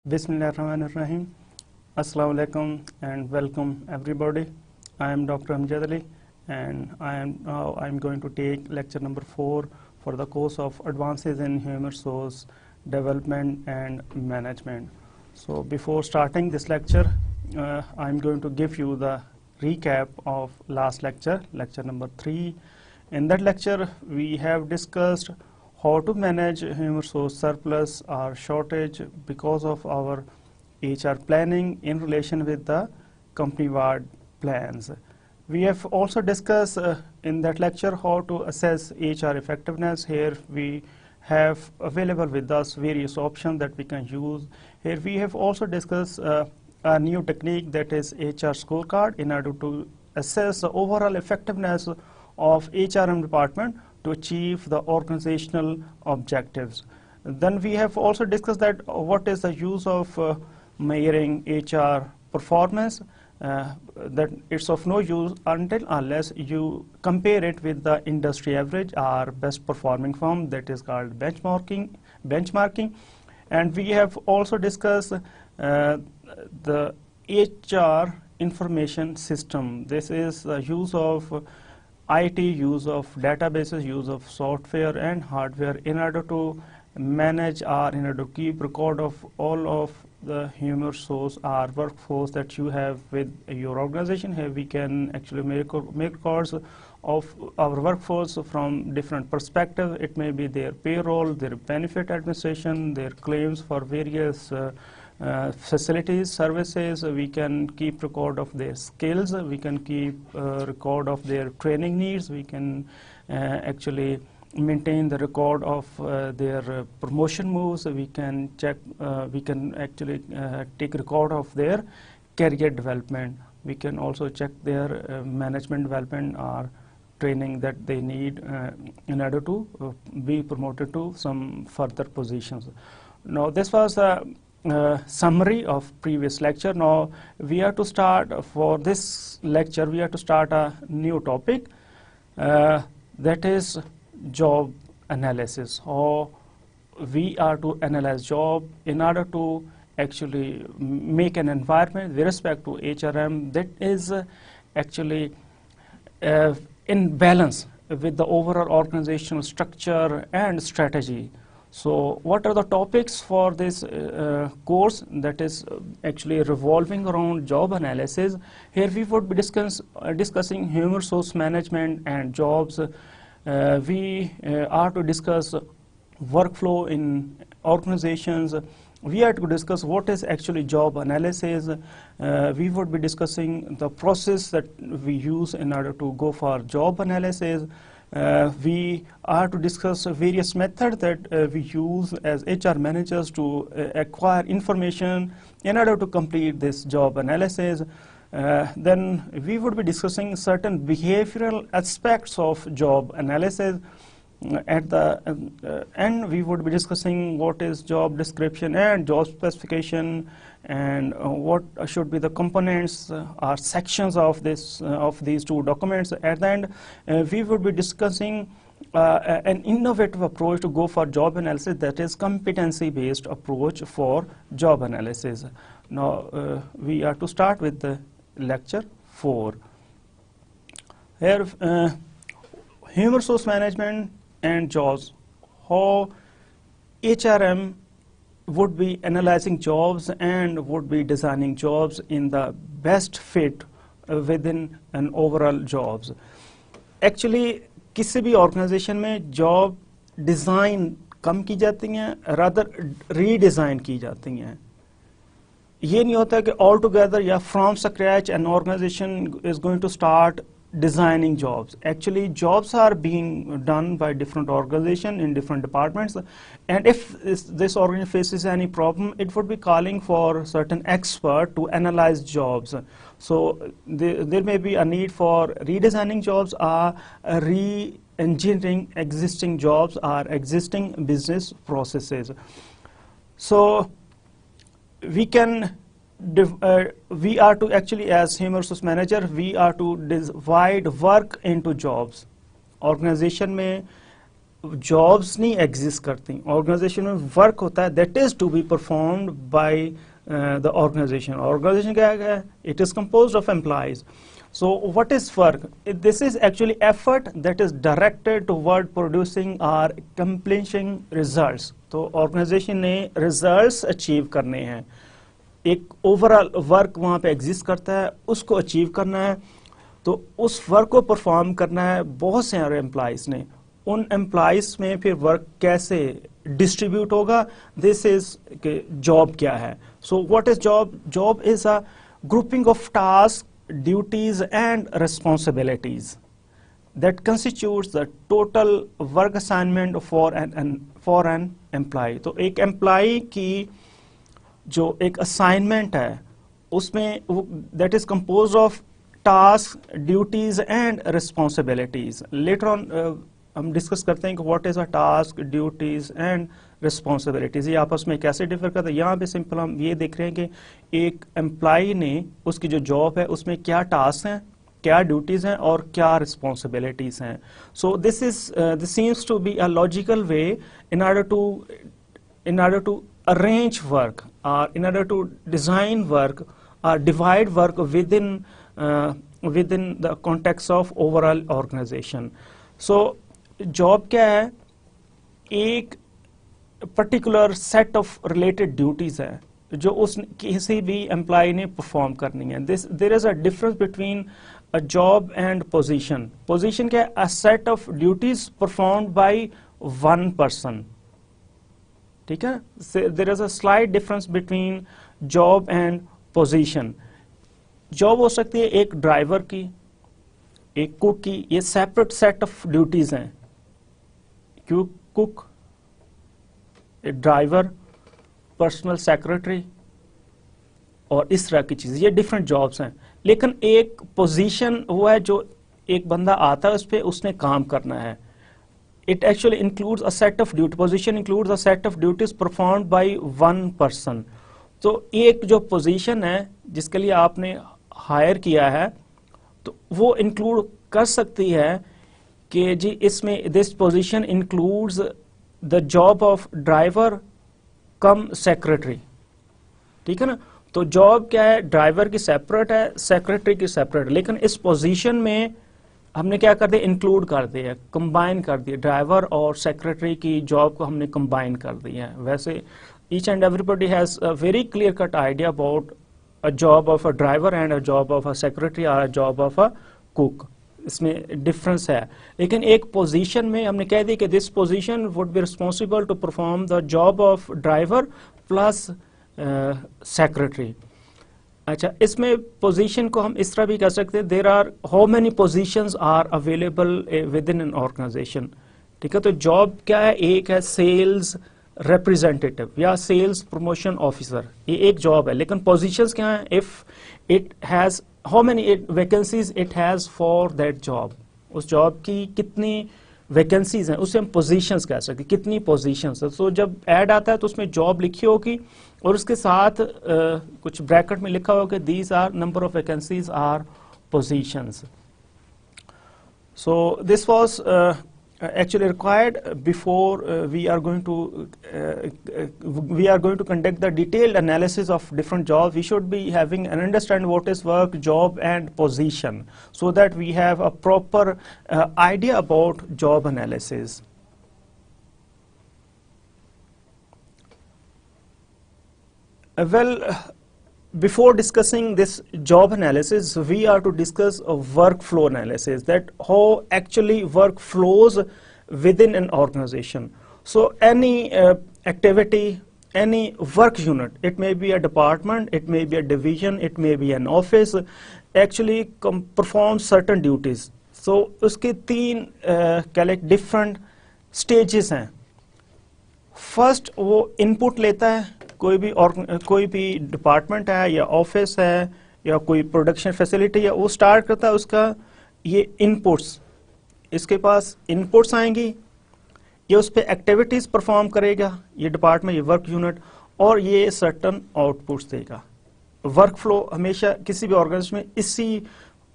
Bismillahirrahmanirrahim. Assalamu alaikum and welcome everybody. I am Dr. MGT712 and I'm going to take lecture number 4 for the course of Advances in Human Resource Development and Management. So before starting this lecture, I'm going to give you the recap of last lecture, lecture number 3. In that lecture, we have discussed how to manage human resource surplus or shortage because of our HR planning in relation with the company-wide plans. We have also discussed in that lecture how to assess HR effectiveness. Here we have available with us various options that we can use. Here we have also discussed a new technique, that is HR scorecard, in order to assess the overall effectiveness of HRM department to achieve the organizational objectives. Then we have also discussed that what is the use of measuring HR performance, that it's of no use unless you compare it with the industry average or best performing firm, that is called benchmarking. And we have also discussed the HR information system. This is the use of IT, use of databases, use of software and hardware in order to manage or in order to keep record of all of the human resource or workforce that you have with your organization. Here we can actually make records of our workforce from different perspectives. It may be their payroll, their benefit administration, their claims for various facilities, services. We can keep record of their skills, we can keep record of their training needs, we can actually maintain the record of their promotion moves, we can check, we can actually take record of their career development, we can also check their management development or training that they need in order to be promoted to some further positions. Now this was a summary of previous lecture. Now we have to start, for this lecture we have to start a new topic, that is job analysis. How we are to analyze job in order to actually make an environment with respect to HRM that is actually in balance with the overall organizational structure and strategy. So what are the topics for this course that is actually revolving around job analysis? Here we would be discussing human resource management and jobs. We are to discuss workflow in organizations. We are to discuss what is actually job analysis. We would be discussing the process that we use in order to go for job analysis. We are to discuss various methods that we use as HR managers to acquire information in order to complete this job analysis. Then we would be discussing certain behavioral aspects of job analysis. At the end, we would be discussing what is job description and job specification, and what should be the components or sections of this of these two documents. At the end, we would be discussing an innovative approach to go for job analysis, that is competency-based approach for job analysis. Now we are to start with the lecture 4. Here, human resource management and jobs, how HRM would be analyzing jobs and would be designing jobs in the best fit within an overall jobs. Actually किसी भी organisation में job design कम की जाती हैं, rather redesign की जाती हैं. ये नहीं होता कि ऑल टुगेदर या from scratch an organisation is going to start designing jobs. Actually, jobs are being done by different organizations in different departments, and if this organization faces any problem, it would be calling for certain expert to analyze jobs. So there may be a need for redesigning jobs or re-engineering existing jobs or existing business processes. So we are to actually, as human resource manager, we are to divide work into jobs. Organization में jobs नहीं exist करती, organization में work होता है that is to be performed by the organization. Organization क्या है? It is composed of employees. So what is work? This is actually effort that is directed toward producing or accomplishing results. तो organization ने results achieve करने हैं, एक overall work वहाँ पे exist करता है, उसको अचीव करना है, तो उस वर्क को परफॉर्म करना है बहुत सारे एम्प्लॉइज ने. उन एम्प्लॉइज में फिर वर्क कैसे डिस्ट्रीब्यूट होगा, दिस इज जॉब क्या है. So what is job? Job is a grouping of task, duties and responsibilities that constitutes the total work assignment for an employee. तो एक एम्प्लॉय की जो एक असाइनमेंट है उसमें that is compose of task, duties and responsibilities. Later on हम discuss करते हैं कि what is a task, duties and responsibilities, ये आपस में कैसे डिफर करते हैं. यहाँ पे सिंपल हम ये देख रहे हैं कि एक एम्प्लॉय ने उसकी जो जॉब है उसमें क्या टास्क हैं, क्या ड्यूटीज हैं और क्या रिस्पॉन्सिबिलिटीज हैं. So this seems to be a logical way in order to arrange work or in order to design work or divide work within the context of overall organization. So job क्या है? एक particular set of related duties है जो उस किसी भी employ ने perform करनी है. there is a difference between a job and position. Position क्या है? A set of duties performed by one person. ठीक है. There is a slight difference between job and position. Job हो सकती है एक ड्राइवर की, एक कुक की, ये सेपरेट सेट ऑफ ड्यूटीज हैं. क्यों कुक, एक ड्राइवर, पर्सनल सेक्रेटरी और इस तरह की चीज़, ये डिफरेंट जॉब्स हैं. लेकिन एक पोजीशन वो है जो एक बंदा आता है उस पर उसने काम करना है. It actually includes a set of duties. Position includes a set of duties performed by one person. तो एक जो पोजीशन है जिसके लिए आपने हायर किया है तो वो इंक्लूड कर सकती है कि जी इसमें this position includes the job of driver come secretary. ठीक है ना. तो जॉब क्या है? ड्राइवर की सेपरेट है, सेक्रेटरी की सेपरेट. लेकिन इस पोजीशन में हमने क्या कर दिया? इंक्लूड कर दिया, कंबाइन कर दिया. ड्राइवर और सेक्रेटरी की जॉब को हमने कंबाइन कर दिया है. वैसे each and everybody has a very clear cut idea about a job of a driver and a job of a secretary और a job of a cook. इसमें डिफरेंस है. लेकिन एक पोजीशन में हमने कह दिया कि this position would be responsible to perform the job of driver plus secretary. अच्छा, इसमें पोजीशन को हम इस तरह भी कह सकते हैं, there are how many positions are available within an organisation. ठीक है. तो जॉब क्या है? एक है सेल्स रिप्रेजेंटेटिव या सेल्स प्रमोशन ऑफिसर, ये एक जॉब है. लेकिन पोजीशंस क्या है? If it has how many vacancies it has for that job, उस जॉब की कितनी वैकेंसीज हैं उसे हम पोजीशंस कह सकते हैं, कितनी पोजीशंस है. तो जब ऐड आता है तो उसमें जॉब लिखी होगी और उसके साथ कुछ ब्रैकेट में लिखा होगा कि these are number of vacancies or positions. So this was actually required before we are going to conduct the detailed analysis of different jobs. We should be having and understand what is work, job and position, so that we have a proper idea about job analysis. Before discussing this job analysis, we are to discuss a workflow analysis, that how actually work flows within an organization. So any activity, any work unit, it may be a department, it may be a division, it may be an office, actually performs certain duties. So उसके तीन different stages हैं. First वो input लेता है, कोई भी department है या ऑफिस है या कोई प्रोडक्शन फैसिलिटी है, वो स्टार्ट करता है उसका ये इनपुट्स, इसके पास इनपुट्स आएंगी, ये उस पर एक्टिविटीज परफॉर्म करेगा ये डिपार्टमेंट, ये वर्क यूनिट, और ये सर्टन आउटपुट्स देगा. वर्क फ्लो हमेशा किसी भी ऑर्गेनाइजेशन में इसी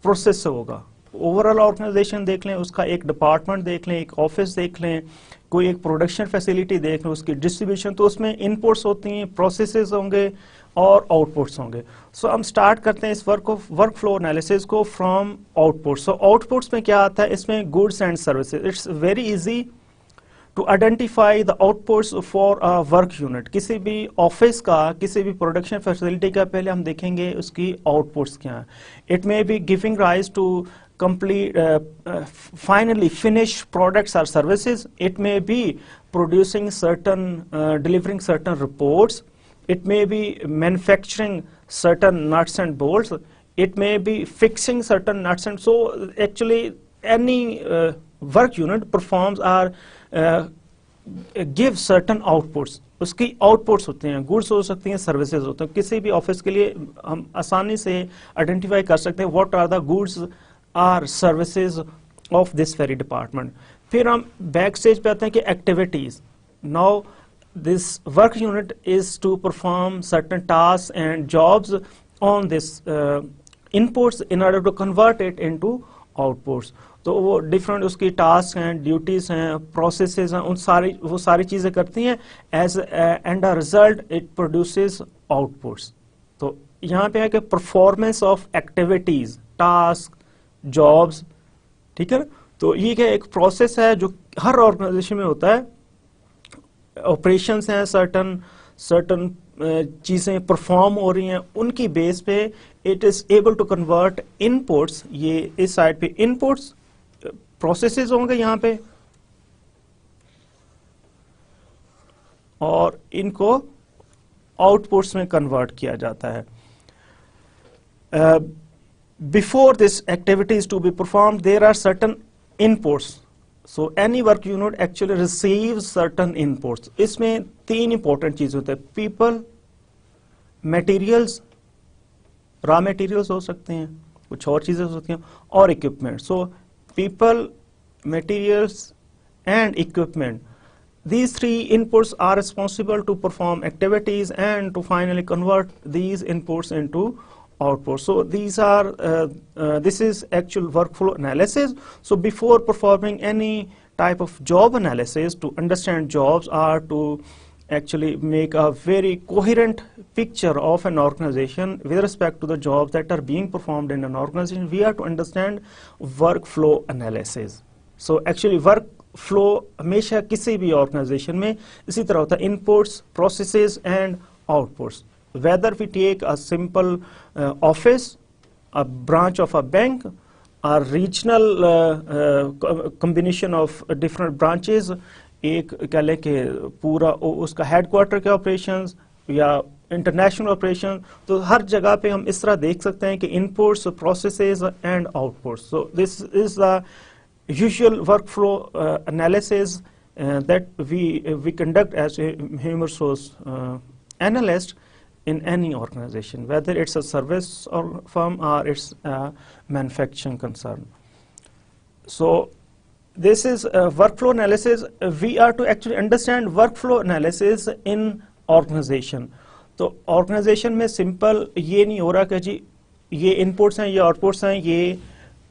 प्रोसेस से होगा. ओवरऑल ऑर्गेनाइजेशन देख लें, उसका एक डिपार्टमेंट देख लें, एक ऑफिस देख लें, कोई एक प्रोडक्शन फैसिलिटी देख लें, उसकी डिस्ट्रीब्यूशन, तो उसमें इनपुट्स होती हैं, प्रोसेसेस होंगे और आउटपुट्स होंगे. सो हम स्टार्ट करते हैं इस वर्क फ्लो एनालिसिस को फ्रॉम आउटपुट्स. सो आउटपुट्स में क्या आता है, इसमें goods and services. It's very easy to identify the outputs for a work unit. किसी भी ऑफिस का, किसी भी प्रोडक्शन फैसिलिटी का पहले हम देखेंगे उसकी आउटपुट्स क्या है. It may be giving rise to complete finally finished products or services. It may be producing certain delivering certain reports. It may be manufacturing certain nuts and bolts. It may be fixing certain nuts, and so actually any work unit performs or gives certain outputs. उसकी outputs होते हैं, goods हो सकती हैं, services होते हैं. किसी भी ऑफिस के लिए हम आसानी से आइडेंटिफाई कर सकते हैं what are the goods or services of this very department. फिर हम बैक स्टेज पे आते हैं कि activities. Now this work unit is to perform certain task and jobs on this inputs in order to convert it into outputs. तो वो different उसकी task हैं, ड्यूटीज हैं, प्रोसेसेस हैं, वो सारी चीजें करती हैं. As and a result it produces outputs. तो यहाँ पे है कि performance of activities, task, jobs. ठीक है ना. तो ये क्या एक प्रोसेस है जो हर ऑर्गेनाइजेशन में होता है. ऑपरेशंस हैं, सर्टन चीजें परफॉर्म हो रही हैं, उनकी बेस पे it is able to convert inputs. ये इस साइड पे इनपुट्स प्रोसेसेस होंगे यहाँ पे, और इनको आउटपुट्स में कन्वर्ट किया जाता है. Before this activity is to be performed, there are certain inputs. So any work unit actually receives certain inputs. इसमें तीन important चीज़ होते हैं: people, materials, raw materials हो सकते हैं, कुछ और चीज़ें हो सकती हैं, और equipment. So people, materials and equipment, these three inputs are responsible to perform activities and to finally convert these inputs into output. So these are this is actual workflow analysis. So before performing any type of job analysis, to understand jobs or to actually make a very coherent picture of an organization with respect to the jobs that are being performed in an organization, we have to understand workflow analysis. So actually workflow हमेशा किसी भी organization में इसी तरह होता है: inputs, processes and outputs. Whether we take a simple office, a branch of a bank, a regional combination of different branches, एक कह लें कि पूरा उसका हेडक्वार्टर के ऑपरेशंस या इंटरनेशनल ऑपरेशन, तो हर जगह पे हम इस तरह देख सकते हैं कि inputs, processes and outputs. So this is the usual workflow analysis that we conduct as a human resource analyst in any organization, whether it's a service or firm or it's a manufacturing concern. So this is workflow analysis. We are to actually understand workflow analysis in organization. तो organization में simple ये नहीं हो रहा कि जी ये inputs हैं, ये outputs हैं, ये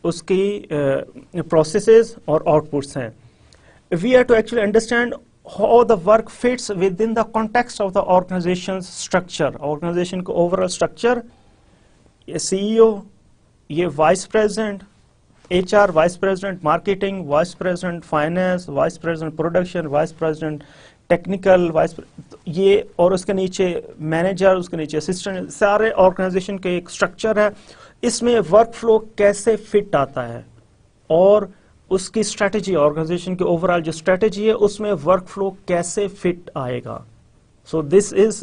उसकी processes और outputs हैं. We are to actually understand how the work fits within the context of the organization's structure. Organization का overall structure, ये CEO, ये vice president, HR vice president, marketing vice president, finance vice president, production vice president, technical vice ये, और उसके नीचे manager, उसके नीचे assistant, सारे organization के एक structure है. इसमें workflow कैसे fit आता है और उसकी स्ट्रेटेजी, ऑर्गेनाइजेशन की ओवरऑल जो स्ट्रेटेजी है उसमें वर्क फ्लो कैसे फिट आएगा. सो this is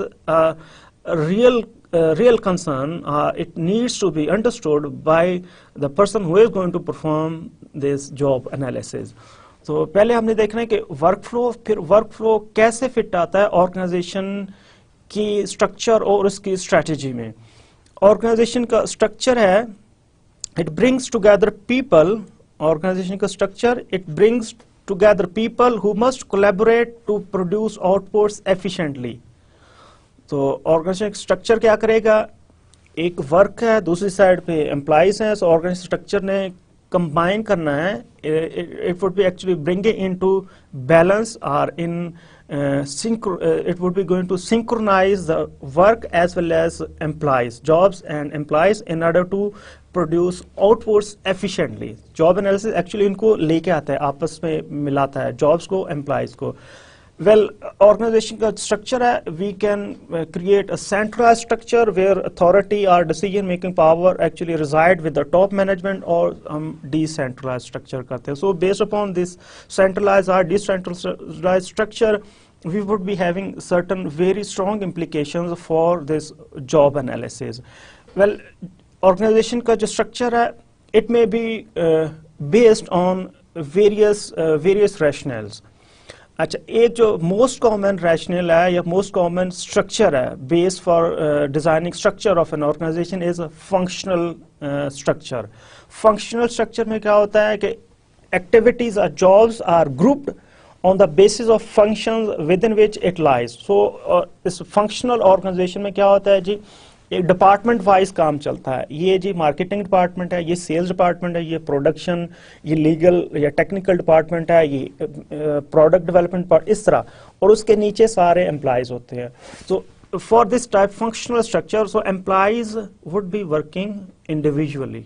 real real concern, it needs to be understood by the person who is going to perform this job analysis. तो पहले हमने देखना है कि वर्कफ्लो, फिर वर्कफ्लो कैसे फिट आता है ऑर्गेनाइजेशन की स्ट्रक्चर और उसकी स्ट्रेटजी में. ऑर्गेनाइजेशन का स्ट्रक्चर है, it brings together people. Organisation का structure, it brings together people who must collaborate to produce outputs efficiently. तो ऑर्गेनाइजेशन स्ट्रक्चर क्या करेगा, एक वर्क है, दूसरी साइड पे एम्प्लॉइज हैं. सो ऑर्गेनाइजेशन स्ट्रक्चर ने कंबाइन करना है. It would be actually bringing into balance और इन it would be going to synchronize the work as well as employees, jobs and employees in order to produce outputs efficiently. Job analysis actually इनको लेके आता है, आपस में मिलाता है jobs को, employees को. Well, organization का structure है, we can create a centralized structure where authority or decision making power actually reside with the top management, or decentralized structure करते हैं. So based upon this centralized or decentralized structure, we would be having certain very strong implications for this job analysis. Well, organization का जो structure है, it may be based on various rationales. अच्छा, एक जो most common rational है या most common structure है base for designing structure of an organisation is functional structure. Functional structure में क्या होता है कि एक्टिविटीज और jobs are grouped on the basis of functions within which it lies. So इस फंक्शनल ऑर्गेनाइजेशन में क्या होता है जी, एक डिपार्टमेंट वाइज काम चलता है. ये जी मार्केटिंग डिपार्टमेंट है, ये सेल्स डिपार्टमेंट है, ये प्रोडक्शन, ये लीगल या टेक्निकल डिपार्टमेंट है, ये प्रोडक्ट डेवलपमेंट पार्ट, इस तरह. और उसके नीचे सारे एम्प्लॉयज होते हैं. तो for this type functional structure, so employees would be working individually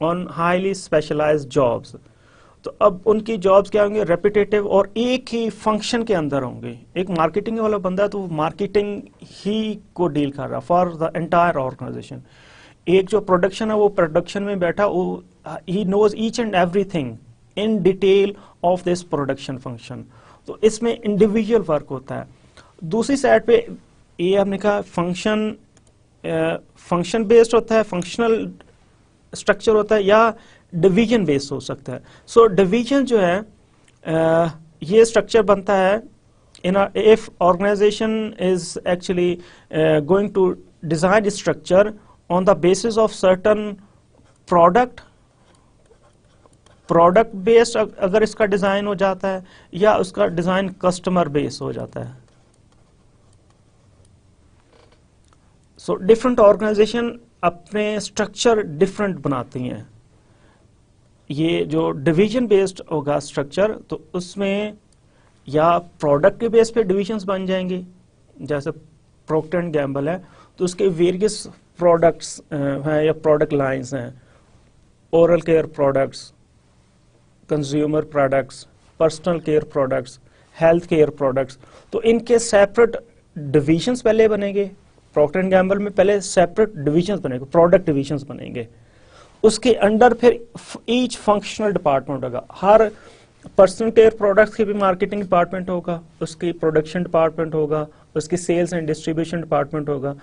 on highly specialised jobs. तो अब उनकी जॉब्स क्या होंगे, रेपिटेटिव और एक ही फंक्शन के अंदर होंगे. एक मार्केटिंग वाला बंदा है तो वो मार्केटिंग ही को डील कर रहा फॉर द एंटायर ऑर्गेनाइजेशन. एक जो प्रोडक्शन है वो प्रोडक्शन में बैठा, वो ही knows each and everything in detail of this production function. तो इसमें इंडिविजुअल वर्क होता है. दूसरी साइड पे ये हमने कहा फंक्शन बेस्ड होता है, फंक्शनल स्ट्रक्चर होता है, या डिवीजन बेस्ड हो सकता है. सो डिवीजन जो है ये स्ट्रक्चर बनता है in if organisation is actually going to design structure on the basis of certain product based अगर इसका डिजाइन हो जाता है, या उसका डिजाइन कस्टमर बेस्ड हो जाता है. सो डिफरेंट ऑर्गेनाइजेशन अपने स्ट्रक्चर डिफरेंट बनाती हैं. ये जो डिवीजन बेस्ड होगा स्ट्रक्चर, तो उसमें या प्रोडक्ट के बेस पे डिविजन्स बन जाएंगे. जैसे प्रोक्टर एंड गैम्बल है तो उसके वेरियस प्रोडक्ट्स हैं या प्रोडक्ट लाइंस हैं, oral care products, consumer products, personal care products, health care products. तो इनके सेपरेट डिविजन्स पहले बनेंगे. प्रोक्टर एंड गैम्बल में पहले सेपरेट डिविजन्स बनेंगे, प्रोडक्ट डिविजन्स बनेंगे. उसके अंडर फिर ईच फंक्शनल डिपार्टमेंट होगा. हर पर्सनल केयर प्रोडक्ट्स के भी मार्केटिंग डिपार्टमेंट होगा, उसकी प्रोडक्शन डिपार्टमेंट होगा, उसकी सेल्स एंड डिस्ट्रीब्यूशन डिपार्टमेंट होगा,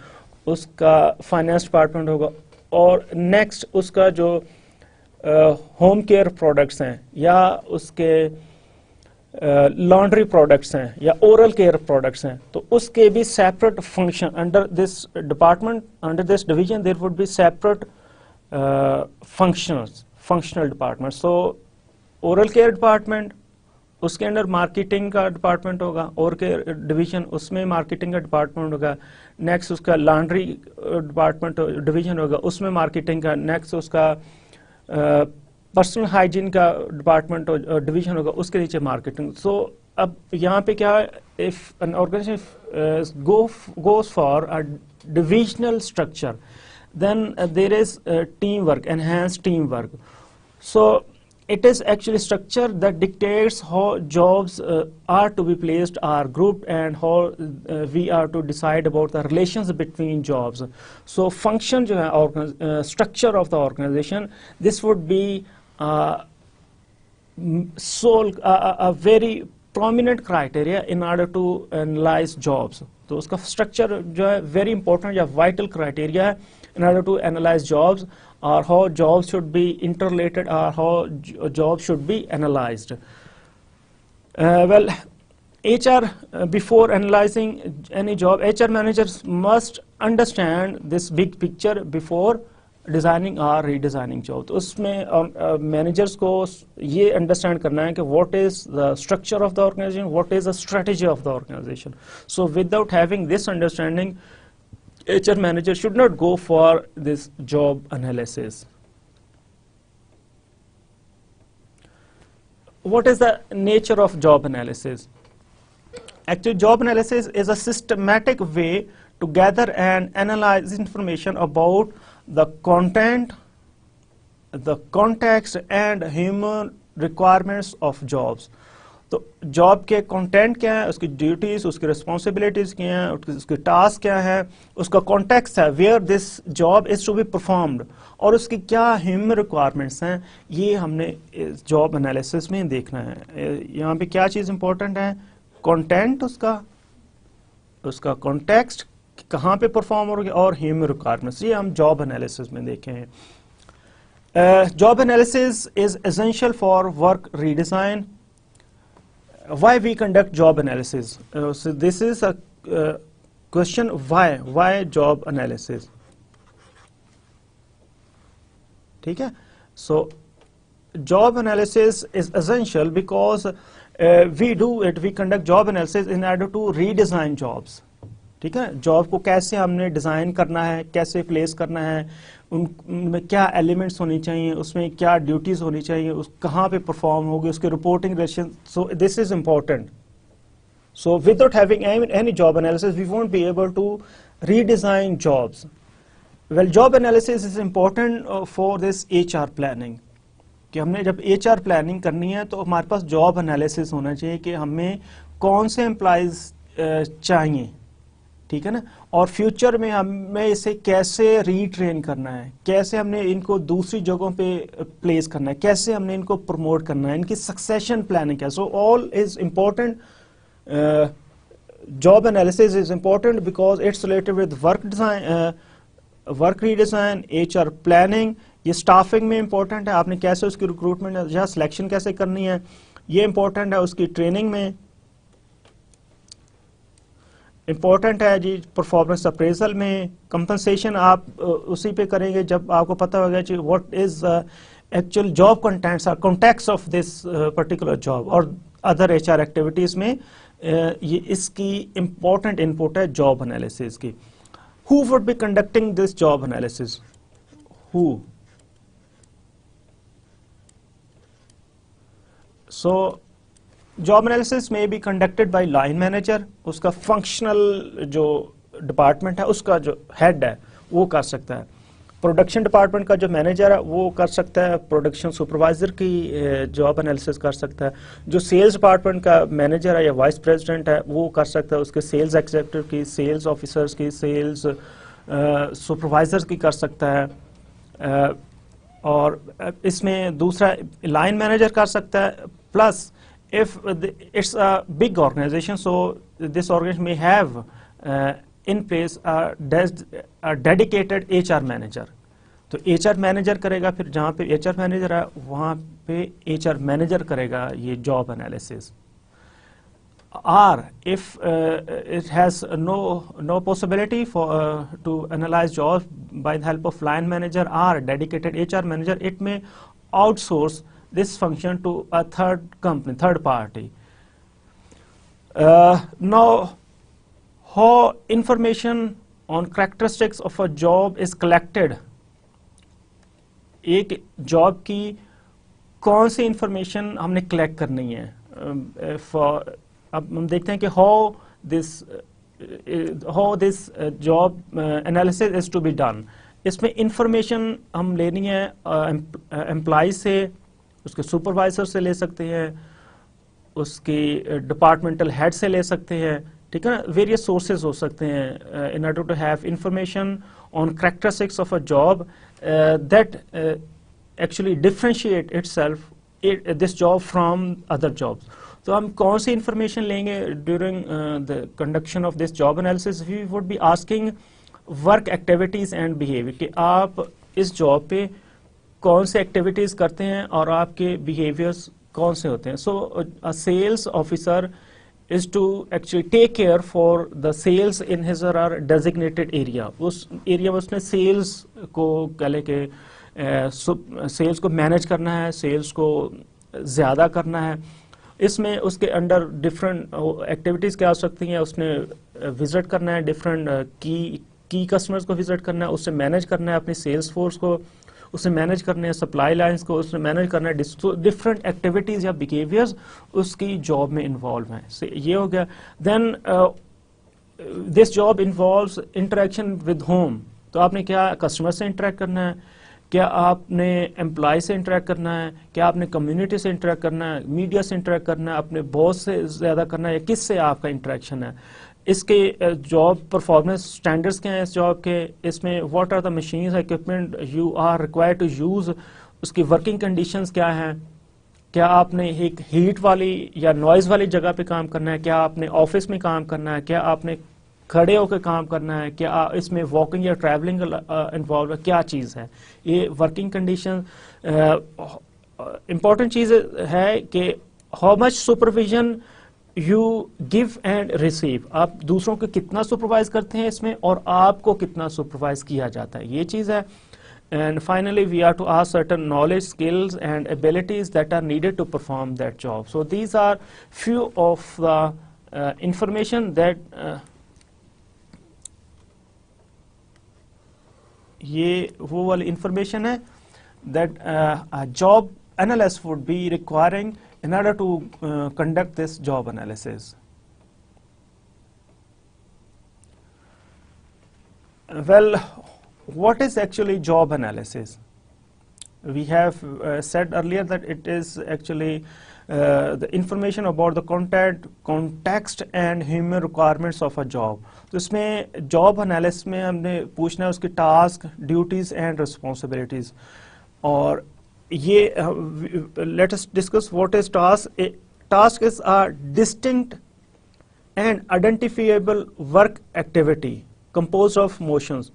उसका फाइनेंस डिपार्टमेंट होगा, और नेक्स्ट उसका जो होम केयर प्रोडक्ट्स हैं या उसके लॉन्ड्री प्रोडक्ट्स हैं या ओरल केयर प्रोडक्ट्स हैं, तो उसके भी separate function under this department, under this division there would be separate functional department. So oral care department, उसके अंदर मार्केटिंग का डिपार्टमेंट होगा, और केयर डिवीजन उसमें मार्केटिंग का डिपार्टमेंट होगा. नेक्स्ट उसका लॉन्ड्री डिपार्टमेंट डिवीजन होगा, उसमें मार्केटिंग का. नेक्स्ट उसका पर्सनल हाइजीन का डिपार्टमेंट डिवीजन होगा, उसके नीचे मार्केटिंग. सो अब यहाँ पे क्या है, if an organisation goes for a divisional structure, then there is teamwork, enhanced teamwork. So it is actually structure that dictates how jobs are to be placed or grouped, and how we are to decide about the relations between jobs. So function जो है structure of the organization, this would be a very prominent criteria in order to analyze jobs. तो उसका structure जो है very important या vital criteria है in order to analyze jobs or how jobs should be interrelated or how jobs should be analyzed. Well, HR before analyzing any job, HR managers must understand this big picture before designing और redesigning job. तो उसमें managers को ये understand करना है कि what is the structure of the organisation, what is the strategy of the organisation. So without having this understanding HR manager should not go for this job analysis. What is the nature of job analysis? Actually, job analysis is a systematic way to gather and analyze information about the content, the context and human requirements of jobs. तो job के content क्या है, उसकी duties, उसकी responsibilities क्या हैं, उसके task क्या है, उसका कॉन्टेक्स्ट है where this job is to be performed, और उसकी क्या ह्यूमन रिक्वायरमेंट्स हैं, ये हमने जॉब एनालिसिस में देखना है. यहाँ पे क्या चीज़ इंपॉर्टेंट है, कंटेंट उसका कॉन्टेक्स्ट कहाँ पे परफॉर्म हो गया और ह्यूमन रिक्वायरमेंट्स, ये हम जॉब एनालिसिस में देखे हैं. Job analysis is essential for work redesign. Why we conduct job analysis? So this is a question, why job analysis? ठीक है. So job analysis is essential because we conduct job analysis in order to redesign jobs. ठीक है. Job को कैसे हमने design करना है, कैसे प्लेस करना है, उनमें क्या एलिमेंट्स होनी चाहिए, उसमें क्या ड्यूटीज़ होनी चाहिए, उस कहाँ पे परफॉर्म होगी, उसके reporting relation. So this is important. So without having any job analysis we won't be able to redesign jobs. Well, job analysis is important for this HR planning. कि हमने जब HR प्लानिंग करनी है तो हमारे पास job analysis होना चाहिए कि हमें कौन से एम्प्लॉयज़ चाहिए, ठीक है ना, और फ्यूचर में हमें इसे कैसे रीट्रेन करना है, कैसे हमने इनको दूसरी जगहों पे प्लेस करना है, कैसे हमने इनको प्रमोट करना है, इनकी सक्सेशन प्लानिंग क्या. So all is important. Job analysis is important because it's related with work design, work redesign, HR planning. ये स्टाफिंग में इम्पोर्टेंट है, आपने कैसे उसकी रिक्रूटमेंट या सिलेक्शन कैसे करनी है, ये इम्पोर्टेंट है. उसकी ट्रेनिंग में इम्पोर्टेंट है जी. परफॉर्मेंस अप्रेजल में, कंपनसेशन आप उसी पे करेंगे जब आपको पता होगा कि what is actual job contents और context of this particular job. और अदर HR एक्टिविटीज में ये इसकी इम्पोर्टेंट इनपुट है जॉब एनालिसिस की. Who would be conducting this job analysis? Who? So job analysis में be conducted by line manager. उसका functional जो डिपार्टमेंट है उसका जो हेड है वो कर सकता है. प्रोडक्शन डिपार्टमेंट का जो मैनेजर है वो कर सकता है. प्रोडक्शन सुपरवाइजर की जॉब एनालिसिस कर सकता है. जो सेल्स डिपार्टमेंट का मैनेजर है या वाइस प्रेसिडेंट है वो कर सकता है. उसके सेल्स एग्जीक्यूटिव की, सेल्स ऑफिसर्स की, सेल्स सुपरवाइजर्स की कर सकता है. और इसमें दूसरा लाइन मैनेजर कर सकता है. Plus if it's a big organization, so this organization may have in place a dedicated HR manager. तो HR मैनेजर करेगा, फिर जहाँ पे HR मैनेजर है वहाँ पे HR मैनेजर करेगा ये job analysis. Or if it has no possibility for to analyze jobs by the help of line manager or dedicated HR manager, it may outsource this function to a third company, third party. Now, how information on characteristics of a job is collected? एक job की कौन सी information हमने collect करनी है. अब हम देखते हैं कि how this job analysis is to be done. इसमें इंफॉर्मेशन हम लेनी है एम्प्लॉय से, उसके सुपरवाइजर से ले सकते हैं, उसके डिपार्टमेंटल हेड से ले सकते हैं, ठीक है ना. वेरियस सोर्सेज हो सकते हैं in order to have information on characteristics of a job that actually differentiate itself this job from other jobs. तो हम कौन सी इंफॉर्मेशन लेंगे during the conduction of this job analysis? We would be asking work activities and behaviour, कि आप इस job पे कौन से एक्टिविटीज करते हैं और आपके बिहेवियर्स कौन से होते हैं. So a sales officer is to actually take care for the sales in his or her designated area. उस एरिया में उसने सेल्स को कह के सेल्स को मैनेज करना है, सेल्स को ज़्यादा करना है. इसमें उसके अंडर डिफरेंट एक्टिविटीज़ क्या हो सकती हैं. उसने विज़िट करना है डिफरेंट की कस्टमर्स को विज़िट करना है, उससे मैनेज करना है अपनी सेल्स फोर्स को, उसने मैनेज करने हैं सप्लाई लाइंस को, उसने मैनेज करना है डिफरेंट एक्टिविटीज़ या बिहेवियर्स उसकी जॉब में इन्वॉल्व हैं. ये हो गया. Then this job involves interaction with home. तो आपने क्या कस्टमर से इंटरेक्ट करना है, क्या आपने एम्प्लॉय से इंटरेक्ट करना है, क्या आपने कम्युनिटी से इंटरेक्ट करना है, मीडिया से इंटरेक्ट करना है, अपने बॉस से ज़्यादा करना है, या किस से आपका इंटरेक्शन है. इसके जॉब परफॉर्मेंस स्टैंडर्ड्स क्या हैं इस जॉब के. इसमें what are the machines equipment you are required to use. उसकी वर्किंग कंडीशंस क्या हैं. क्या आपने एक हीट वाली या नॉइज़ वाली जगह पे काम करना है, क्या आपने ऑफिस में काम करना है, क्या आपने खड़े होकर काम करना है, क्या इसमें वॉकिंग या ट्रैवलिंग इन्वॉल्व है, क्या चीज़ है. ये वर्किंग कंडीशन इम्पॉर्टेंट चीज़ है कि how much supervision you give and receive. आप दूसरों को कितना सुपरवाइज करते हैं इसमें, और आपको कितना सुपरवाइज किया जाता है, ये चीज़ है. And finally we are to ask certain knowledge, skills and abilities that are needed to perform that job. So these are few of the information that ये वो वाली इंफॉर्मेशन है that job analyst would be requiring in order to conduct this job analysis. Well, what is actually job analysis? We have said earlier that it is actually the information about the context and human requirements of a job. तो इसमें job analysis में हमने पूछना है उसके task, duties and responsibilities. और ये let us discuss what is task. A task is a distinct and identifiable work activity composed of motions.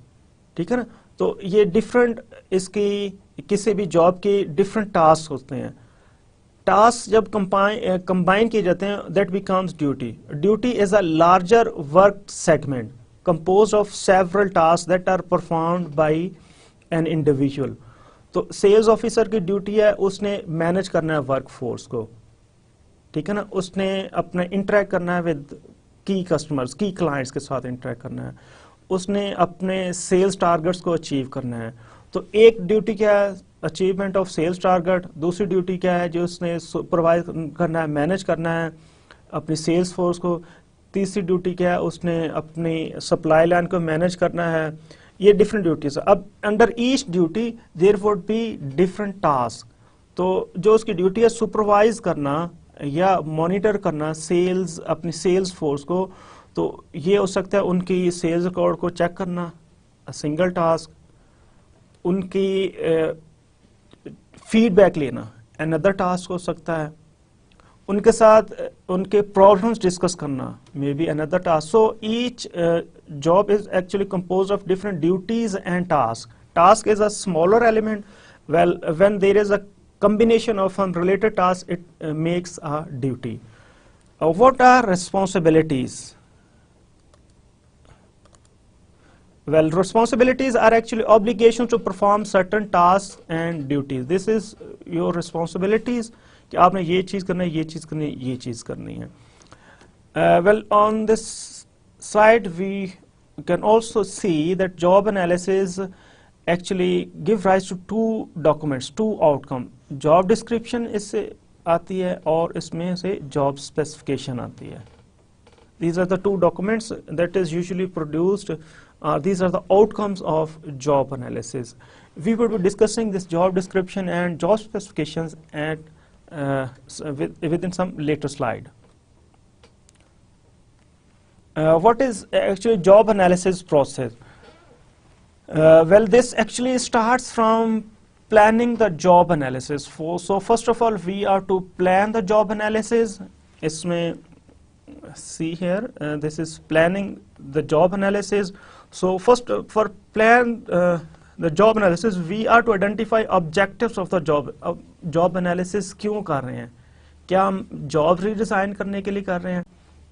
ठीक है ना. तो ये डिफरेंट इसकी किसी भी जॉब के डिफरेंट टास्क होते हैं. टास्क जब कंबाइन किए जाते हैं that becomes duty. Duty is a larger work segment composed of several tasks that are performed by an individual. तो सेल्स ऑफिसर की ड्यूटी है उसने मैनेज करना है वर्क फोर्स को. ठीक है ना. उसने अपना इंटरेक्ट करना है विद की कस्टमर्स, की क्लाइंट्स के साथ इंटरेक्ट करना है. उसने अपने सेल्स टारगेट्स को अचीव करना है. तो एक ड्यूटी क्या है, अचीवमेंट ऑफ सेल्स टारगेट. दूसरी ड्यूटी क्या है, जो उसने सुपरवाइज करना है, मैनेज करना है अपनी सेल्स फोर्स को. तीसरी ड्यूटी क्या है, उसने अपनी सप्लाई लाइन को मैनेज करना है. ये डिफरेंट ड्यूटीज. अब under each duty there would be different task. तो जो उसकी ड्यूटी है सुपरवाइज करना या मॉनिटर करना सेल्स, अपनी सेल्स फोर्स को, तो ये हो सकता है उनकी सेल्स रिकॉर्ड को चेक करना, सिंगल टास्क. उनकी फीडबैक लेना अनदर टास्क हो सकता है. उनके साथ उनके प्रॉब्लम्स डिस्कस करना may be another task. So each job is actually composed of different duties and tasks. Task is a smaller element. Well, when there is a combination of unrelated tasks, it makes a duty. What are responsibilities? Well, responsibilities are actually obligations to perform certain tasks and duties. This is your responsibilities. कि आपने ये चीज़ करना है, ये चीज़ करनी है, ये चीज़ करनी है. Well, on this slide we can also see that job analysis actually give rise to two documents, two outcome. Job description इससे आती है और इसमें से job specification आती है. These are the two documents that is usually produced. These are the outcomes of job analysis. We will be discussing this job description and job specifications at within some later slide. What is actually job analysis process? Well, this actually starts from planning the job analysis. So first of all, we are to plan the job analysis इसमें see here, this is planning the job analysis. So first, for plan the job analysis, we are to identify objectives of the job. Job analysis क्यों कर रहे हैं? क्या हम job redesign करने के लिए कर रहे हैं?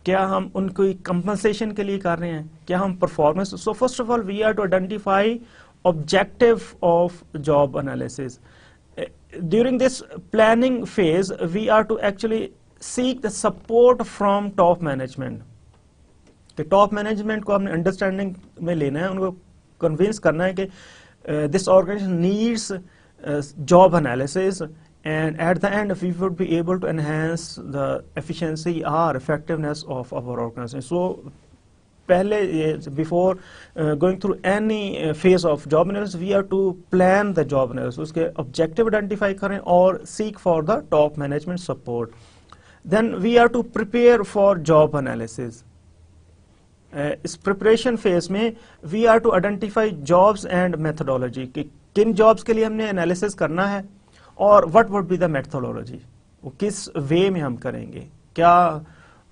क्या हम उनको कंपनसेशन के लिए कर रहे हैं? क्या हम performance? So first of all we are to identify objective of job analysis. During this planning phase, we are to actually seek the support from top management. कि टॉप मैनेजमेंट को हमने अंडरस्टैंडिंग में लेना है, उनको कन्विंस करना है कि this organisation needs job analysis, and at the end we would be able to enhance the efficiency or effectiveness of our organization. So पहले before going through any phase of job analysis, we have to plan the job analysis, उसके objective identify करें और seek for the top management support. Then we have to prepare for job analysis. इस preparation phase में we are to identify jobs and methodology, कि किन jobs के लिए हमने analysis करना है और what would be the methodology, वो किस way में हम करेंगे, क्या